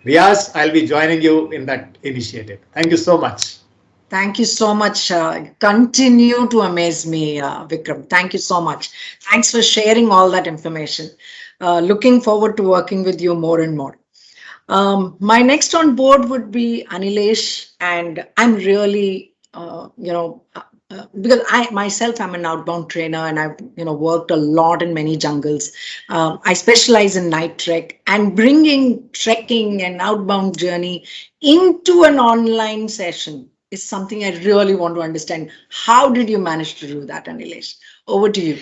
Riaz, I'll be joining you in that initiative. Thank you so much. Thank you so much. Continue to amaze me, Vikram. Thank you so much. Thanks for sharing all that information. Looking forward to working with you more and more. My next on board would be Anilesh, and I'm really, because I myself am an outbound trainer, and I've worked a lot in many jungles. I specialize in night trek, and bringing trekking and outbound journey into an online session is something I really want to understand. How did you manage to do that, Anilesh? Over to you.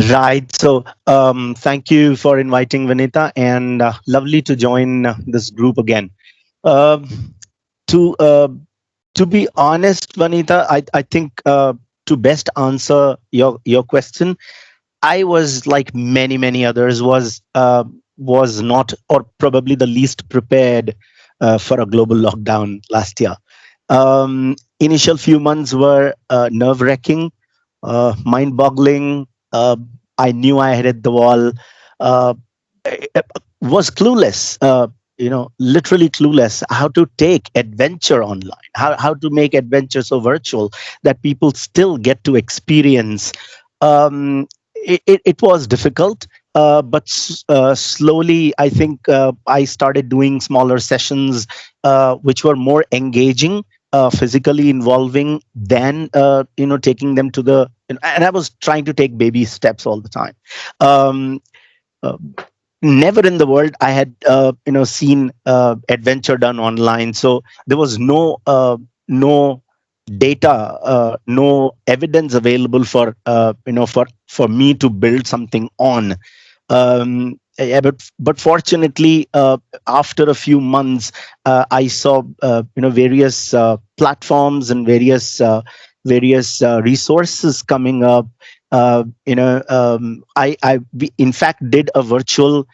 Right. So, thank you for inviting Vanita, and lovely to join this group again. Um to to be honest, Vanita, I think to best answer your question, I was like many others was not, or probably the least prepared for a global lockdown last year. Initial few months were nerve-wracking, mind-boggling. I knew I had hit the wall. Uh, I was clueless. Literally clueless how to take adventure online, how to make adventure so virtual that people still get to experience. It was difficult, but slowly, I think I started doing smaller sessions, which were more engaging, physically involving than taking them to the. And I was trying to take baby steps all the time. Um, uh, Never in the world I had seen adventure done online, so there was no data, no evidence available for for me to build something on. Yeah, but fortunately, after a few months, I saw various platforms and various resources coming up. I we in fact did a virtual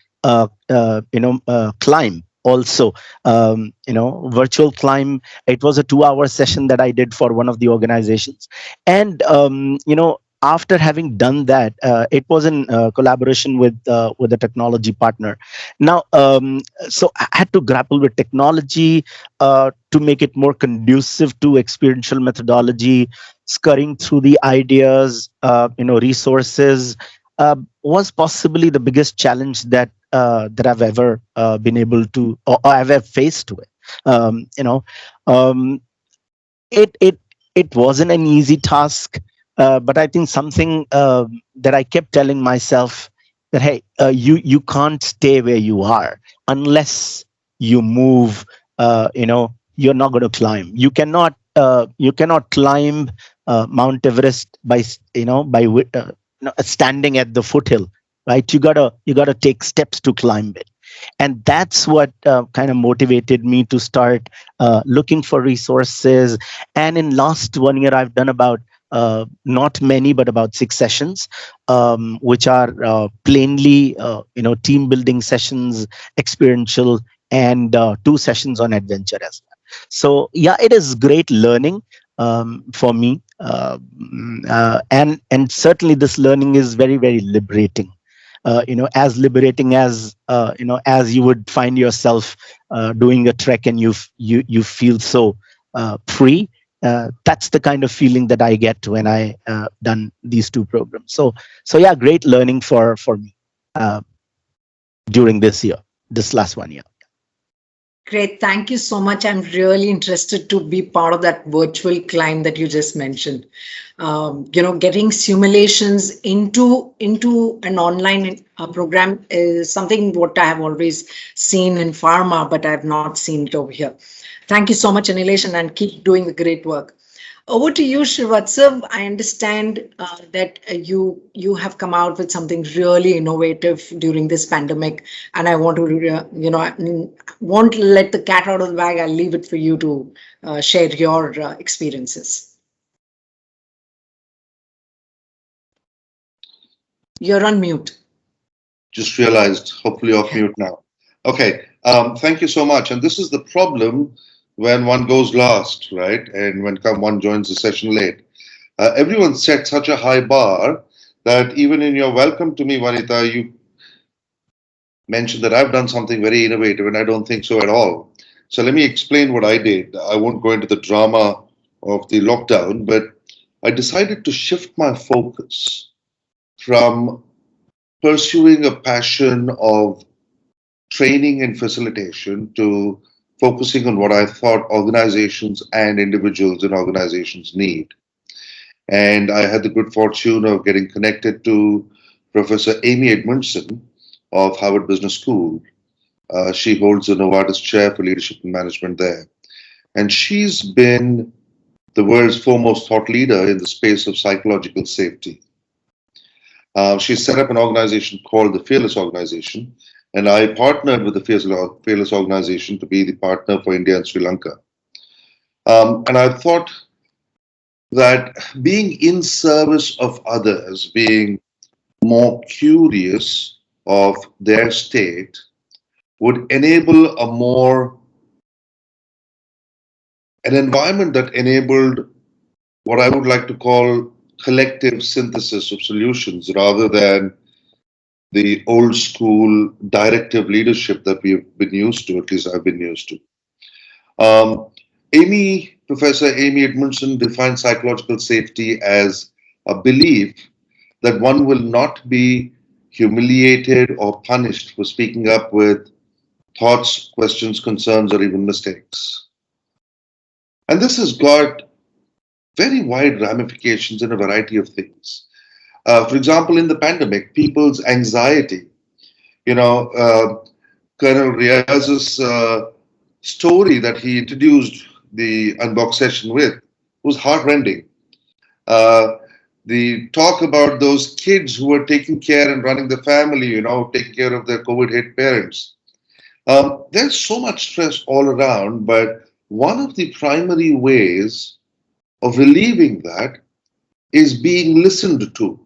climb also. Virtual climb. It was a 2-hour session that I did for one of the organizations, and after having done that, it was in collaboration with a technology partner. Now, so I had to grapple with technology to make it more conducive to experiential methodology, scurrying through the ideas, resources, was possibly the biggest challenge that I've ever been able to, or I've ever faced with. Um, you know, um, it wasn't an easy task, but I think something that I kept telling myself that, hey, you can't stay where you are unless you move. You're not going to climb. You cannot climb Mount Everest by standing at the foothill, right? You gotta take steps to climb it, and that's what kind of motivated me to start looking for resources. And in last 1 year, I've done about not many, but about 6 sessions, which are plainly team building sessions, experiential, and 2 sessions on adventure as well. So yeah, it is great learning for me, and certainly this learning is very liberating. As liberating as as you would find yourself doing a trek, and you feel so free. That's the kind of feeling that I get when I done these 2 programs. So yeah, great learning for me during this last 1 year. Great. Thank you so much. I'm really interested to be part of that virtual climb that you just mentioned. Getting simulations into an online program is something what I have always seen in pharma, but I have not seen it over here. Thank you so much, Anilesh, and keep doing the great work. Over to you, Srivatsav. I understand that you have come out with something really innovative during this pandemic, and I want to, I won't let the cat out of the bag. I'll leave it for you to share your experiences. You're on mute. Just realized, hopefully off mute now. Okay, thank you so much. And this is the problem when one goes last, right? And when one joins the session late. Everyone set such a high bar that even in your welcome to me, Vanita, you mentioned that I've done something very innovative, and I don't think so at all. So let me explain what I did. I won't go into the drama of the lockdown, but I decided to shift my focus from pursuing a passion of training and facilitation to focusing on what I thought organizations and individuals in organizations need. And I had the good fortune of getting connected to Professor Amy Edmondson of Harvard Business School. She holds the Novartis Chair for Leadership and Management there. And she's been the world's foremost thought leader in the space of psychological safety. She set up an organization called the Fearless Organization, and I partnered with the Fearless Organization to be the partner for India and Sri Lanka. And I thought that being in service of others, being more curious of their state, would enable an environment that enabled what I would like to call collective synthesis of solutions rather than the old school directive leadership that we've been used to, at least I've been used to. Professor Amy Edmondson defines psychological safety as a belief that one will not be humiliated or punished for speaking up with thoughts, questions, concerns, or even mistakes. And this has got very wide ramifications in a variety of things. For example, in the pandemic, people's anxiety, Colonel Riaz's story that he introduced the unbox session with was heartrending. The talk about those kids who were taking care and running the family, taking care of their COVID hit parents. There's so much stress all around, but one of the primary ways of relieving that is being listened to.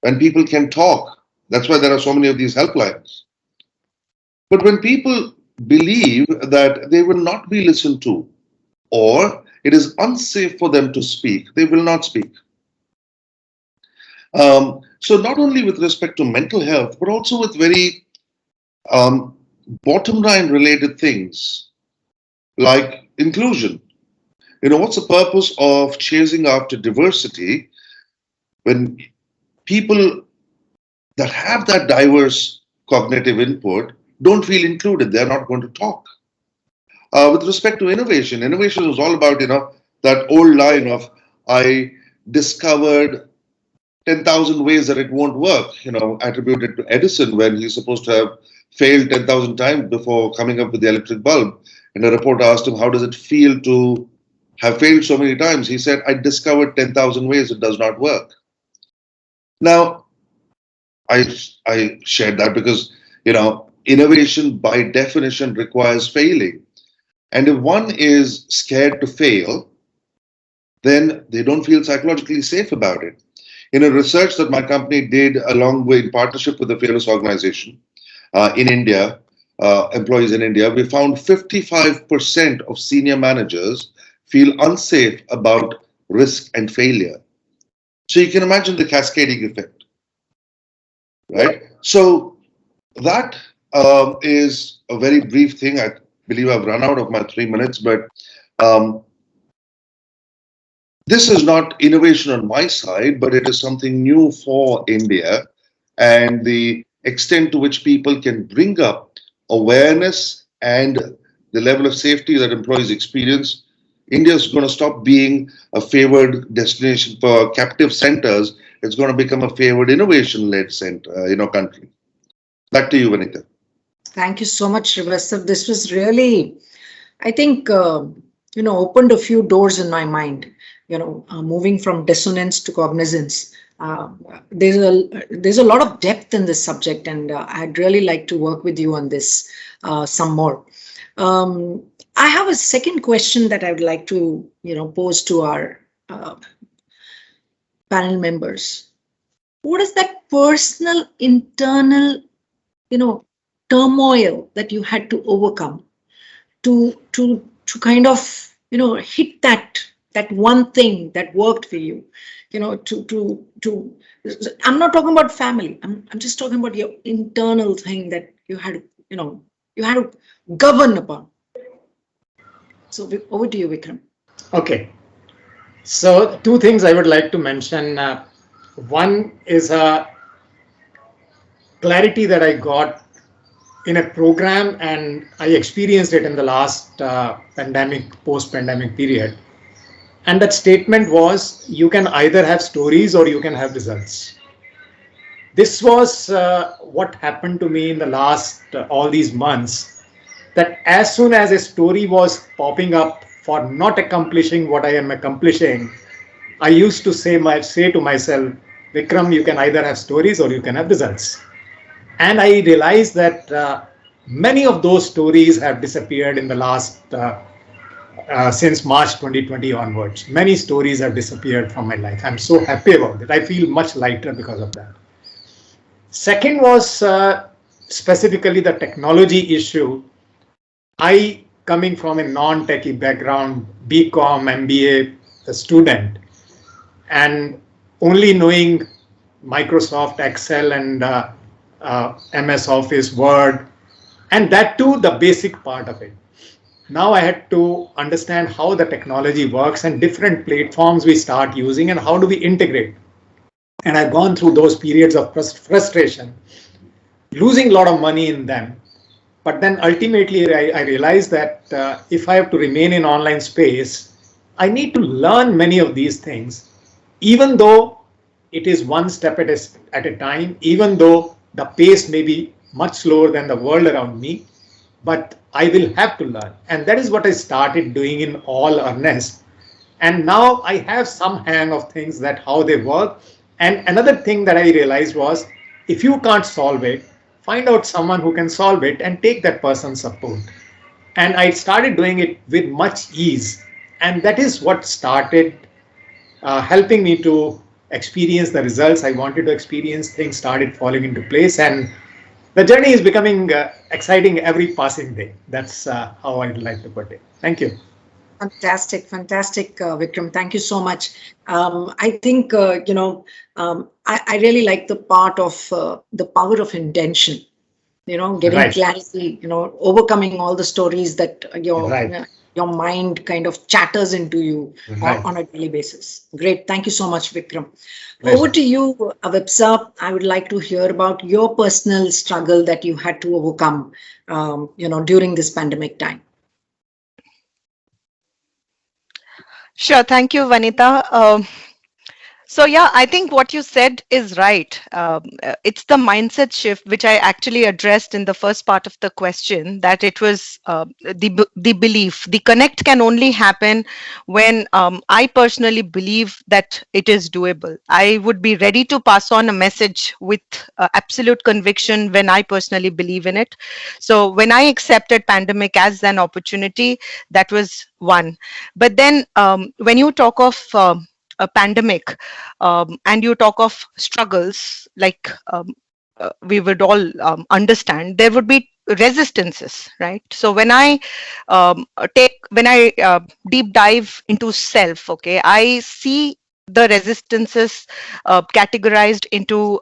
When people can talk, that's why there are so many of these helplines. But when people believe that they will not be listened to, or it is unsafe for them to speak, they will not speak. So not only with respect to mental health, but also with very bottom line related things like inclusion. What's the purpose of chasing after diversity when people that have that diverse cognitive input don't feel included? They're not going to talk. With respect to innovation, innovation is all about, that old line of, I discovered 10,000 ways that it won't work, attributed to Edison when he's supposed to have failed 10,000 times before coming up with the electric bulb. And a reporter asked him, how does it feel to have failed so many times? He said, I discovered 10,000 ways it does not work. Now, I shared that because, innovation by definition requires failing. And if one is scared to fail, then they don't feel psychologically safe about it. In a research that my company did along with in partnership with the Fearless Organization in India, employees in India, we found 55% of senior managers feel unsafe about risk and failure. So you can imagine the cascading effect, right? So that is a very brief thing. I believe I've run out of my 3 minutes, but this is not innovation on my side, but it is something new for India, and the extent to which people can bring up awareness and the level of safety that employees experience, India is going to stop being a favored destination for captive centers. It's going to become a favored innovation-led center, country. Back to you, Vanita. Thank you so much, Srivastav. This was really, I think, opened a few doors in my mind. Moving from dissonance to cognizance. There's a lot of depth in this subject, and I'd really like to work with you on this some more. I have a second question that I would like to, pose to our panel members. What is that personal internal, turmoil that you had to overcome to kind of, hit that one thing that worked for you, I'm not talking about family. I'm just talking about your internal thing that you had, you had to govern upon. So over to you, Vikram. Okay. So two things I would like to mention. One is a clarity that I got in a program, and I experienced it in the last post-pandemic period. And that statement was, you can either have stories or you can have results. This was what happened to me in the last all these months, that as soon as a story was popping up for not accomplishing what I am accomplishing, I used to say to myself, Vikram, you can either have stories or you can have results. And I realized that many of those stories have disappeared in the last, since March 2020 onwards. Many stories have disappeared from my life. I'm so happy about it. I feel much lighter because of that. Second was specifically the technology issue. I, coming from a non-techie background, BCom, MBA student, and only knowing Microsoft Excel and MS Office, Word, and that too the basic part of it. Now I had to understand how the technology works and different platforms we start using and how do we integrate. And I've gone through those periods of frustration, losing a lot of money in them. But then ultimately I realized that if I have to remain in online space, I need to learn many of these things, even though it is one step at a time, even though the pace may be much slower than the world around me, but I will have to learn. And that is what I started doing in all earnest. And now I have some hang of things, that how they work. And another thing that I realized was, if you can't solve it, find out someone who can solve it and take that person's support. And I started doing it with much ease. And that is what started helping me to experience the results I wanted to experience. Things started falling into place, and the journey is becoming exciting every passing day. That's how I'd like to put it. Thank you. Fantastic, Vikram. Thank you so much. I think, I really like the part of the power of intention, getting Right. clarity, overcoming all the stories that Right. your mind kind of chatters into you Right. on a daily basis. Great. Thank you so much, Vikram. Pleasure. Over to you, Avipsa. I would like to hear about your personal struggle that you had to overcome, during this pandemic time. Sure. Thank you, Vanita. So yeah, I think what you said is right. It's the mindset shift which I actually addressed in the first part of the question. That it was the belief. The connect can only happen when I personally believe that it is doable. I would be ready to pass on a message with absolute conviction when I personally believe in it. So when I accepted pandemic as an opportunity, that was one. But then when you talk of a pandemic, and you talk of struggles, like we would all understand, there would be resistances, right? So when I deep dive into self, okay, I see the resistances categorized into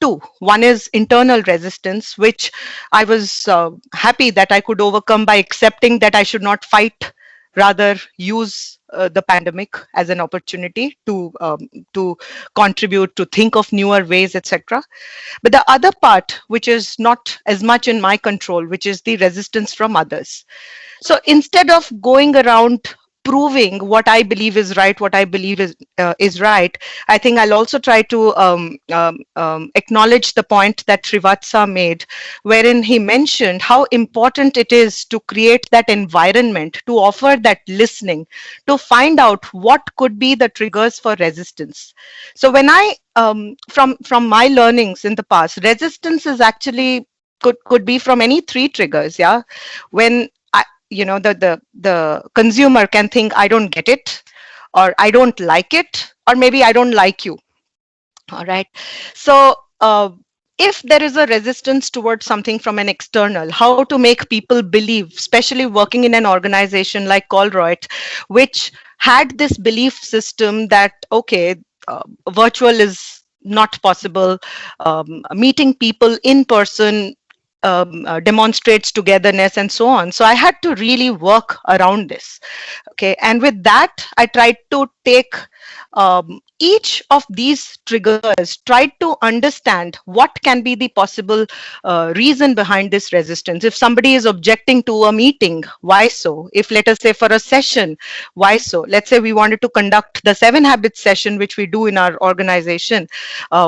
two. One is internal resistance, which I was happy that I could overcome by accepting that I should not fight, rather use the pandemic as an opportunity to contribute, to think of newer ways, etc. But the other part, which is not as much in my control, which is the resistance from others. So instead of going around proving what I believe is right, what I believe is right, I think I'll also try to acknowledge the point that Srivatsa made, wherein he mentioned how important it is to create that environment, to offer that listening, to find out what could be the triggers for resistance. So when I from my learnings in the past, resistance is actually could be from any three triggers. Yeah, when the consumer can think I don't get it, or I don't like it, or maybe I don't like you. All right. So if there is a resistance towards something from an external, how to make people believe, especially working in an organization like Colroyd, which had this belief system that okay, virtual is not possible, meeting people in person demonstrates togetherness and so on. So I had to really work around this. Okay, and with that I tried to take each of these triggers, tried to understand what can be the possible reason behind this resistance. If somebody is objecting to a meeting, why so? If, let us say, for a session, why so? Let's say we wanted to conduct the 7 habits session, which we do in our organization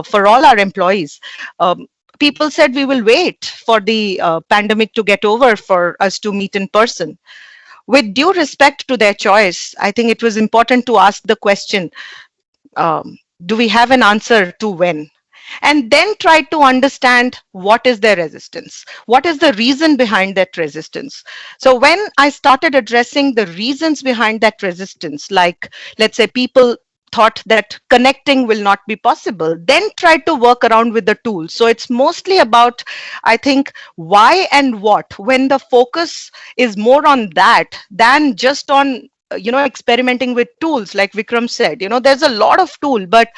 for all our employees. People said we will wait for the pandemic to get over for us to meet in person. With due respect to their choice, I think it was important to ask the question, do we have an answer to when? And then try to understand what is their resistance, what is the reason behind that resistance. So when I started addressing the reasons behind that resistance, like let's say people thought that connecting will not be possible, then try to work around with the tools. So it's mostly about, I think, why and what. When the focus is more on that than just on experimenting with tools, like Vikram said, there's a lot of tool, but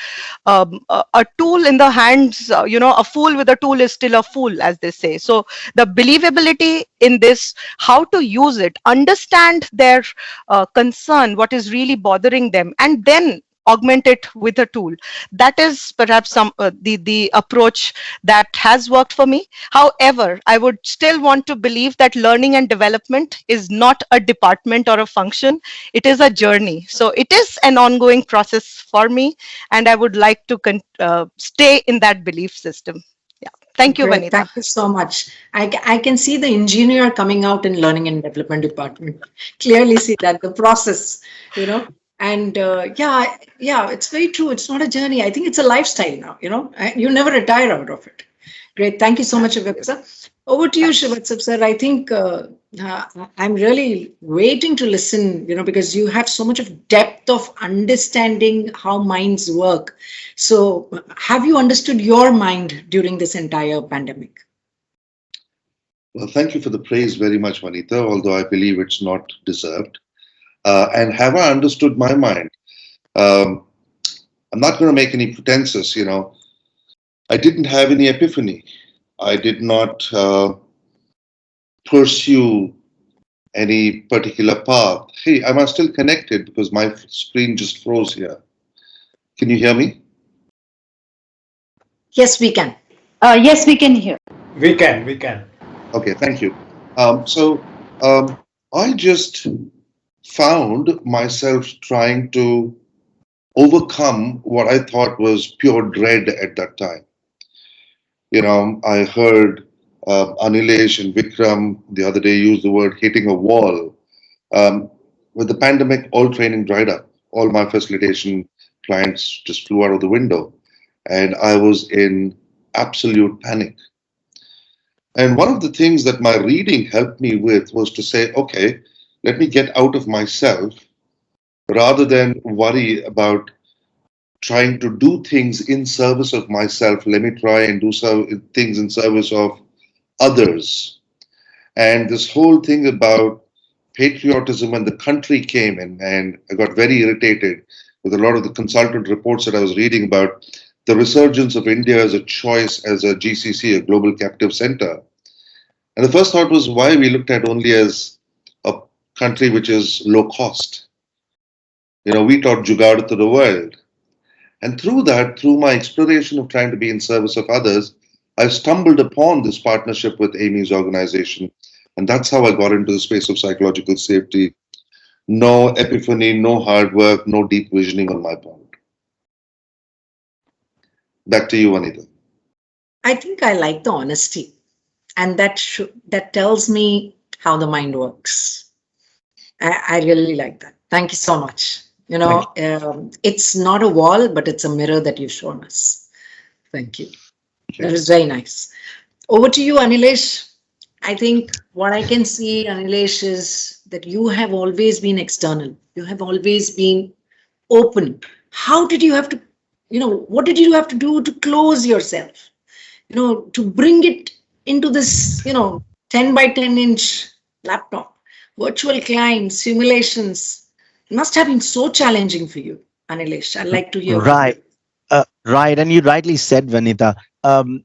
a tool in the hands, a fool with a tool is still a fool, as they say. So the believability in this, how to use it, understand their concern, what is really bothering them, and then augment it with a tool. That is perhaps some the approach that has worked for me. However, I would still want to believe that learning and development is not a department or a function. It is a journey. So it is an ongoing process for me, and I would like to stay in that belief system. Yeah. Thank you, Great. Vanita. Thank you so much. I can see the engineer coming out in learning and development department. Clearly see that the process, and yeah, it's very true. It's not a journey. I think it's a lifestyle now, you never retire out of it. Great. Thank you so much, Avipsa. Over to you, Shivatsap sir. I think I'm really waiting to listen, because you have so much of depth of understanding how minds work. So have you understood your mind during this entire pandemic? Well, thank you for the praise very much, Vanita, although I believe it's not deserved. And have I understood my mind? I'm not going to make any pretenses, I didn't have any epiphany. I did not pursue any particular path. Hey, am I still connected? Because my screen just froze here. Can you hear me? Yes, we can. Yes, we can hear. We can, we can. Okay, thank you. I just found myself trying to overcome what I thought was pure dread at that time. I heard Anilesh and Vikram the other day use the word hitting a wall. With the pandemic, all training dried up. All my facilitation clients just flew out of the window. And I was in absolute panic. And one of the things that my reading helped me with was to say, okay, let me get out of myself rather than worry about trying to do things in service of myself. Let me try and do things in service of others. And this whole thing about patriotism when the country came in, and I got very irritated with a lot of the consultant reports that I was reading about the resurgence of India as a choice as a GCC, a global captive center. And the first thought was why we looked at only as a country which is low cost. We taught Jugaad to the world. And through that, through my exploration of trying to be in service of others, I stumbled upon this partnership with Amy's organization. And that's how I got into the space of psychological safety. No epiphany, no hard work, no deep visioning on my part. Back to you, Anita. I think I like the honesty, and that tells me how the mind works. I really like that. Thank you so much. It's not a wall, but it's a mirror that you've shown us. Thank you. That is very nice. Over to you, Anilesh. I think what I can see, Anilesh, is that you have always been external. You have always been open. How did you have to, what did you have to do to close yourself? To bring it into this, 10 by 10-inch laptop, virtual clients, simulations. It must have been so challenging for you, Anilesh. I'd like to hear from Right. you. Right. And you rightly said, Vanita. Um,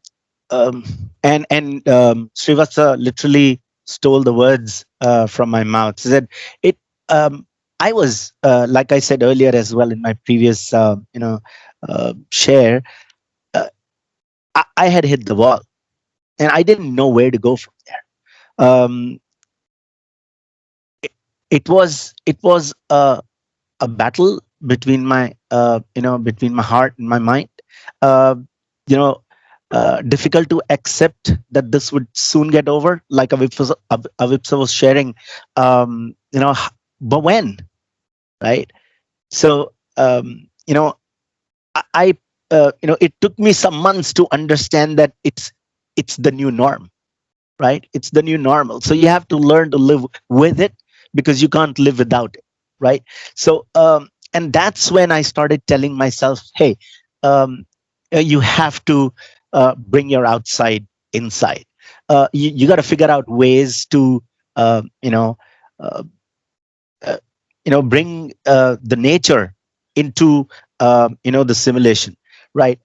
and Srivastava literally stole the words from my mouth. He said it. I was, like I said earlier as well in my previous, share. I had hit the wall, and I didn't know where to go from there. It, it was a battle between my, between my heart and my mind. Uh, you know, difficult to accept that this would soon get over, like Avipsa was sharing. But when, right? So, it took me some months to understand that it's the new norm, right? It's the new normal. So you have to learn to live with it because you can't live without it, right? So, and that's when I started telling myself, hey, um, you have to bring your outside inside. You got to figure out ways to, uh, you know, uh, uh, bring the nature into, the simulation, right?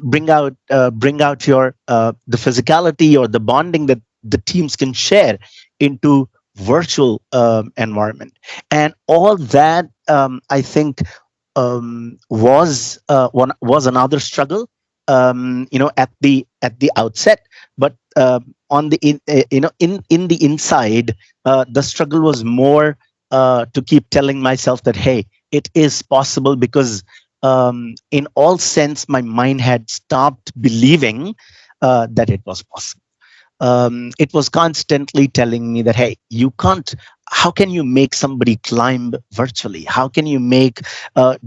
Bring out your the physicality or the bonding that the teams can share into virtual environment, and all that, I think, was another struggle, at the outset. But on the in the inside, the struggle was more to keep telling myself that, hey, it is possible, because in all sense my mind had stopped believing that it was possible. It was constantly telling me that, hey, you can't. How can you make somebody climb virtually? How can you make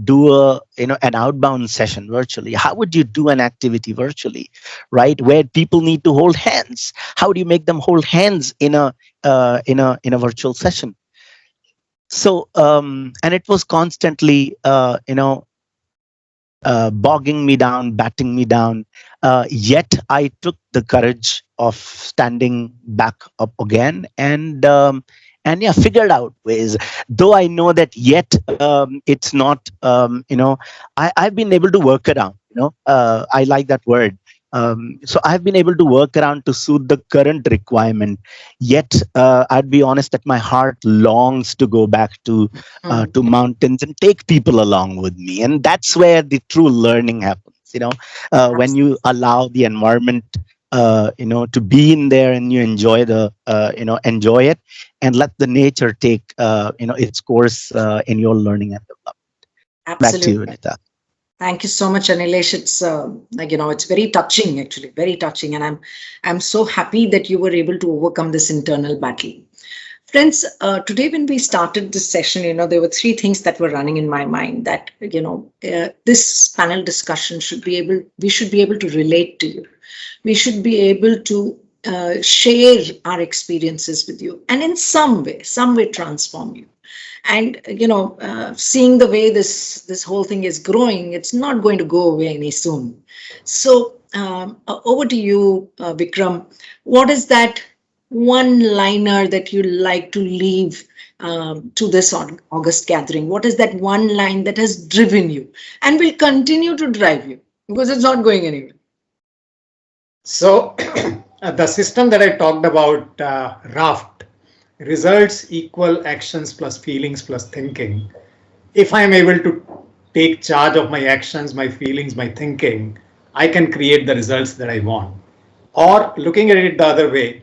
do an outbound session virtually? How would you do an activity virtually, right, where people need to hold hands? How do you make them hold hands in a virtual session? So, and it was constantly bogging me down, batting me down. Yet I took the courage of standing back up again, and yeah, figured out ways. Though I know that yet, it's not. I've been able to work around. I like that word. So I've been able to work around to suit the current requirement. Yet, I'd be honest that my heart longs to go back to mountains and take people along with me, and that's where the true learning happens. When you allow the environment, to be in there, and you enjoy it, and let the nature take its course in your learning and development. Back to you, Absolutely. Anita. Thank you so much, Anilesh. It's it's very touching, actually, very touching, and I'm so happy that you were able to overcome this internal battle. Friends, today when we started this session, there were three things that were running in my mind that, this panel discussion we should be able to relate to you. We should be able to share our experiences with you and in some way transform you. And, seeing the way this whole thing is growing, it's not going to go away any soon. So over to you, Vikram. What is that one liner that you like to leave to this August gathering? What is that one line that has driven you and will continue to drive you, because it's not going anywhere? So the system that I talked about, RAFT, results equal actions plus feelings plus thinking. if I am able to take charge of my actions, my feelings, my thinking, I can create the results that I want. Or looking at it the other way,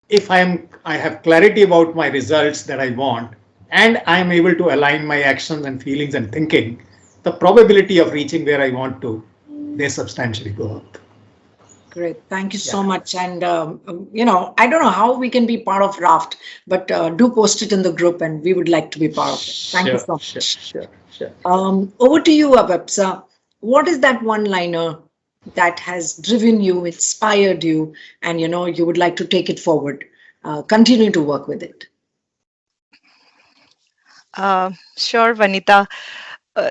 if I have clarity about my results that I want, and I am able to align my actions and feelings and thinking, the probability of reaching where I want to, they substantially go up. Great. Thank you so Yeah. much. And, I don't know how we can be part of Raft, but do post it in the group and we would like to be part of it. Thank you Sure, so much. sure. Over to you, Abepsa. What is that one-liner that has driven you, inspired you, and, you would like to take it forward, continue to work with it? Sure, Vanita.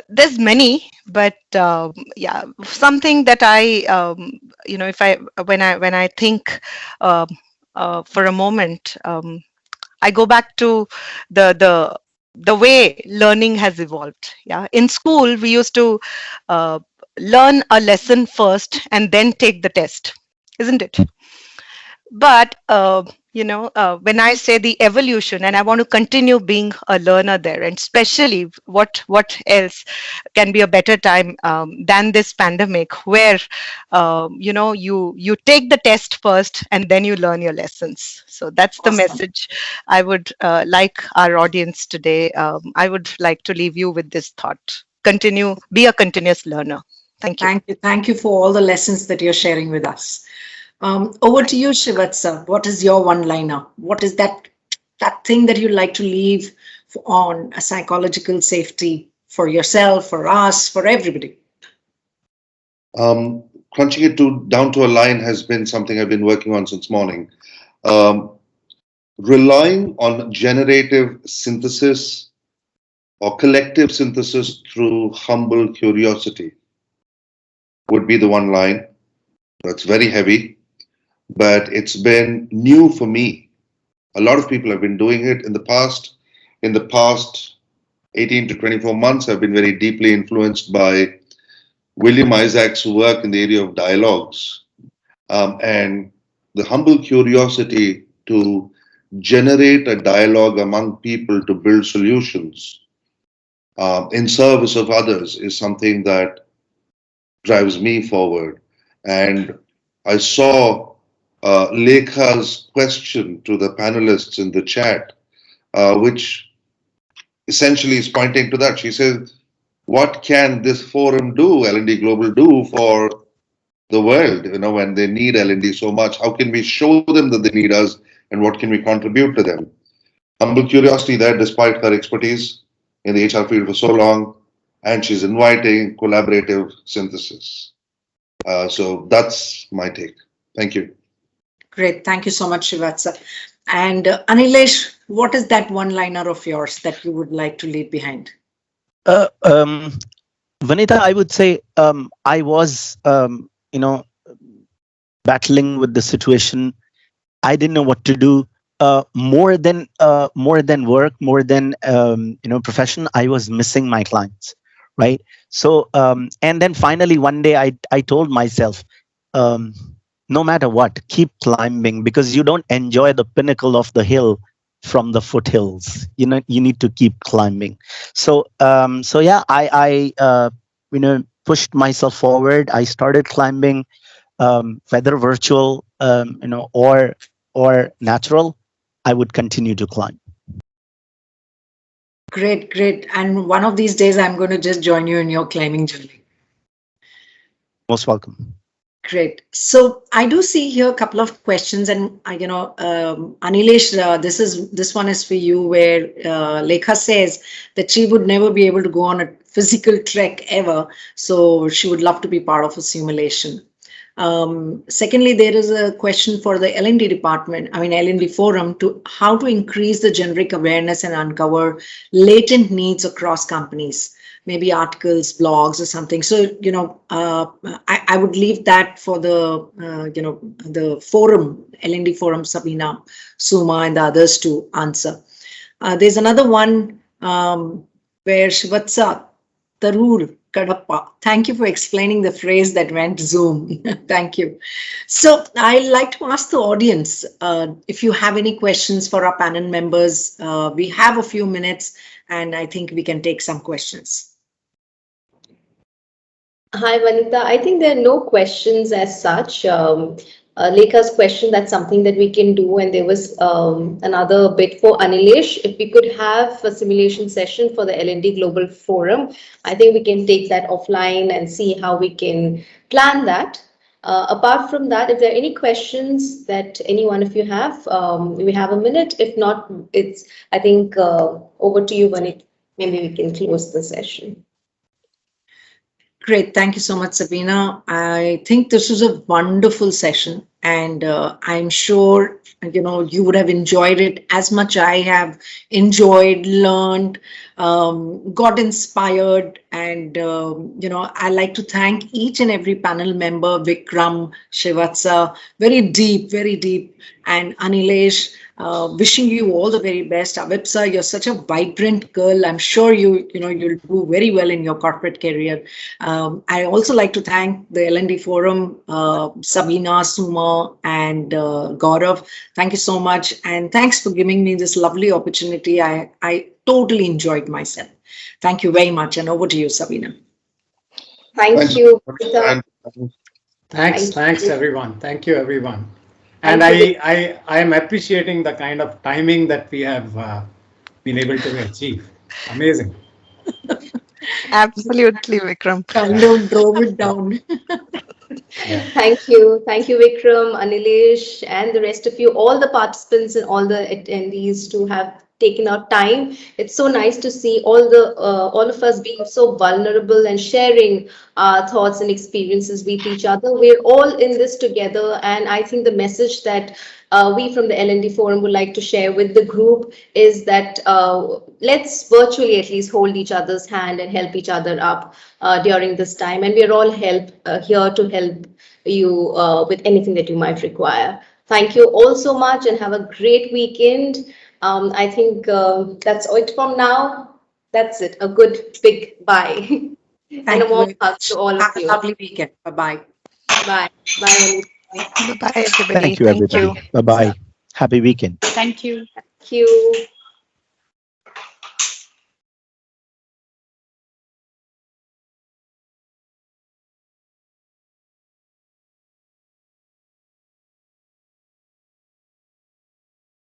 There's many, but yeah, something that if I when I think um, for a moment, I go back to the way learning has evolved. Yeah, in school we used to uh, learn a lesson first and then take the test, isn't it? But when I say the evolution, and I want to continue being a learner there, and especially what else can be a better time than this pandemic, where you take the test first and then you learn your lessons. So that's the Awesome. message I would like our audience today. I would like to leave you with this thought: continue, be a continuous learner. Thank you. Thank you. Thank you for all the lessons that you're sharing with us. Over to you, Shivatsa. What is your one-liner? What is that thing that you'd like to leave on a psychological safety for yourself, for us, for everybody? Crunching it down to a line has been something I've been working on since morning. Um, Relying on generative synthesis or collective synthesis through humble curiosity would be the one line. That's very heavy, but it's been new for me. A lot of people have been doing it in the past. In the past 18 to 24 months, I've been very deeply influenced by William Isaac's work in the area of dialogues, and the humble curiosity to generate a dialogue among people to build solutions in service of others is something that drives me forward. And I saw Lekha's question to the panelists in the chat, which essentially is pointing to that. She says, what can this forum do, L&D Global do for the world, when they need L&D so much? How can we show them that they need us, and what can we contribute to them? Humble curiosity there, despite her expertise in the HR field for so long, and she's inviting collaborative synthesis. So that's my take. Thank you. Great. Thank you so much, Shivatsa. And Anilesh, what is that one-liner of yours that you would like to leave behind? Vanita, I would say I was, battling with the situation. I didn't know what to do. More than work, more than profession, I was missing my clients, right? So and then finally one day I told myself, no matter what, keep climbing, because you don't enjoy the pinnacle of the hill from the foothills. You need to keep climbing. So yeah, I pushed myself forward. I started climbing, whether virtual, or natural. I would continue to climb. Great, great. And one of these days, I'm going to just join you in your climbing journey. Most welcome. Great. So I do see here a couple of questions, and Anilesh, this one is for you, where Lekha says that she would never be able to go on a physical trek ever, so she would love to be part of a simulation. Secondly, there is a question for the L&D department, L&D forum, to how to increase the generic awareness and uncover latent needs across companies, maybe articles, blogs or something. So, I would leave that for the forum, L&D forum, Sabina, Suma and the others to answer. There's another one where Shivatsa, the rule Kadappa. Thank you for explaining the phrase that went Zoom. Thank you. So I'd like to ask the audience if you have any questions for our panel members. We have a few minutes and I think we can take some questions. Hi, Vanita. I think there are no questions as such. Lekha's question, that's something that we can do. And there was another bit for Anilesh. If we could have a simulation session for the L&D Global Forum, I think we can take that offline and see how we can plan that. Apart from that, if there are any questions that any one of you have, we have a minute. If not, it's, I think, over to you, Vanita. Maybe we can close the session. Great. Thank you so much, Sabina. I think this was a wonderful session and I'm sure, you would have enjoyed it as much I have enjoyed, learned, got inspired. And, I like to thank each and every panel member, Vikram, Shivatsa, very deep, and Anilesh. Wishing you all the very best. Avipsa, you're such a vibrant girl. I'm sure you'll do very well in your corporate career. I also like to thank the L&D Forum, Sabina, Suma, and Gaurav. Thank you so much. And thanks for giving me this lovely opportunity. I totally enjoyed myself. Thank you very much. And over to you, Sabina. Thank Thanks. you. Thanks everyone. Thank you everyone. Thank And you. I am appreciating the kind of timing that we have been able to achieve. Amazing. Absolutely, Vikram. Kind of drove it down. Yeah. Thank you. Thank you, Vikram, Anilesh, and the rest of you, all the participants and all the attendees to have taken out time. It's so nice to see all of us being so vulnerable and sharing our thoughts and experiences with each other. We're all in this together, and I think the message that we from the L&D Forum would like to share with the group is that let's virtually at least hold each other's hand and help each other up during this time. And we're all here to help you with anything that you might require. Thank you all so much and have a great weekend. I think that's it from now. That's it. A good big bye. And a warm hug to all of Have a you. lovely weekend. Bye-bye. Bye. Bye. Bye, everybody. Thank you, Thank you. everybody. Bye bye. Happy weekend. Thank you. Thank you.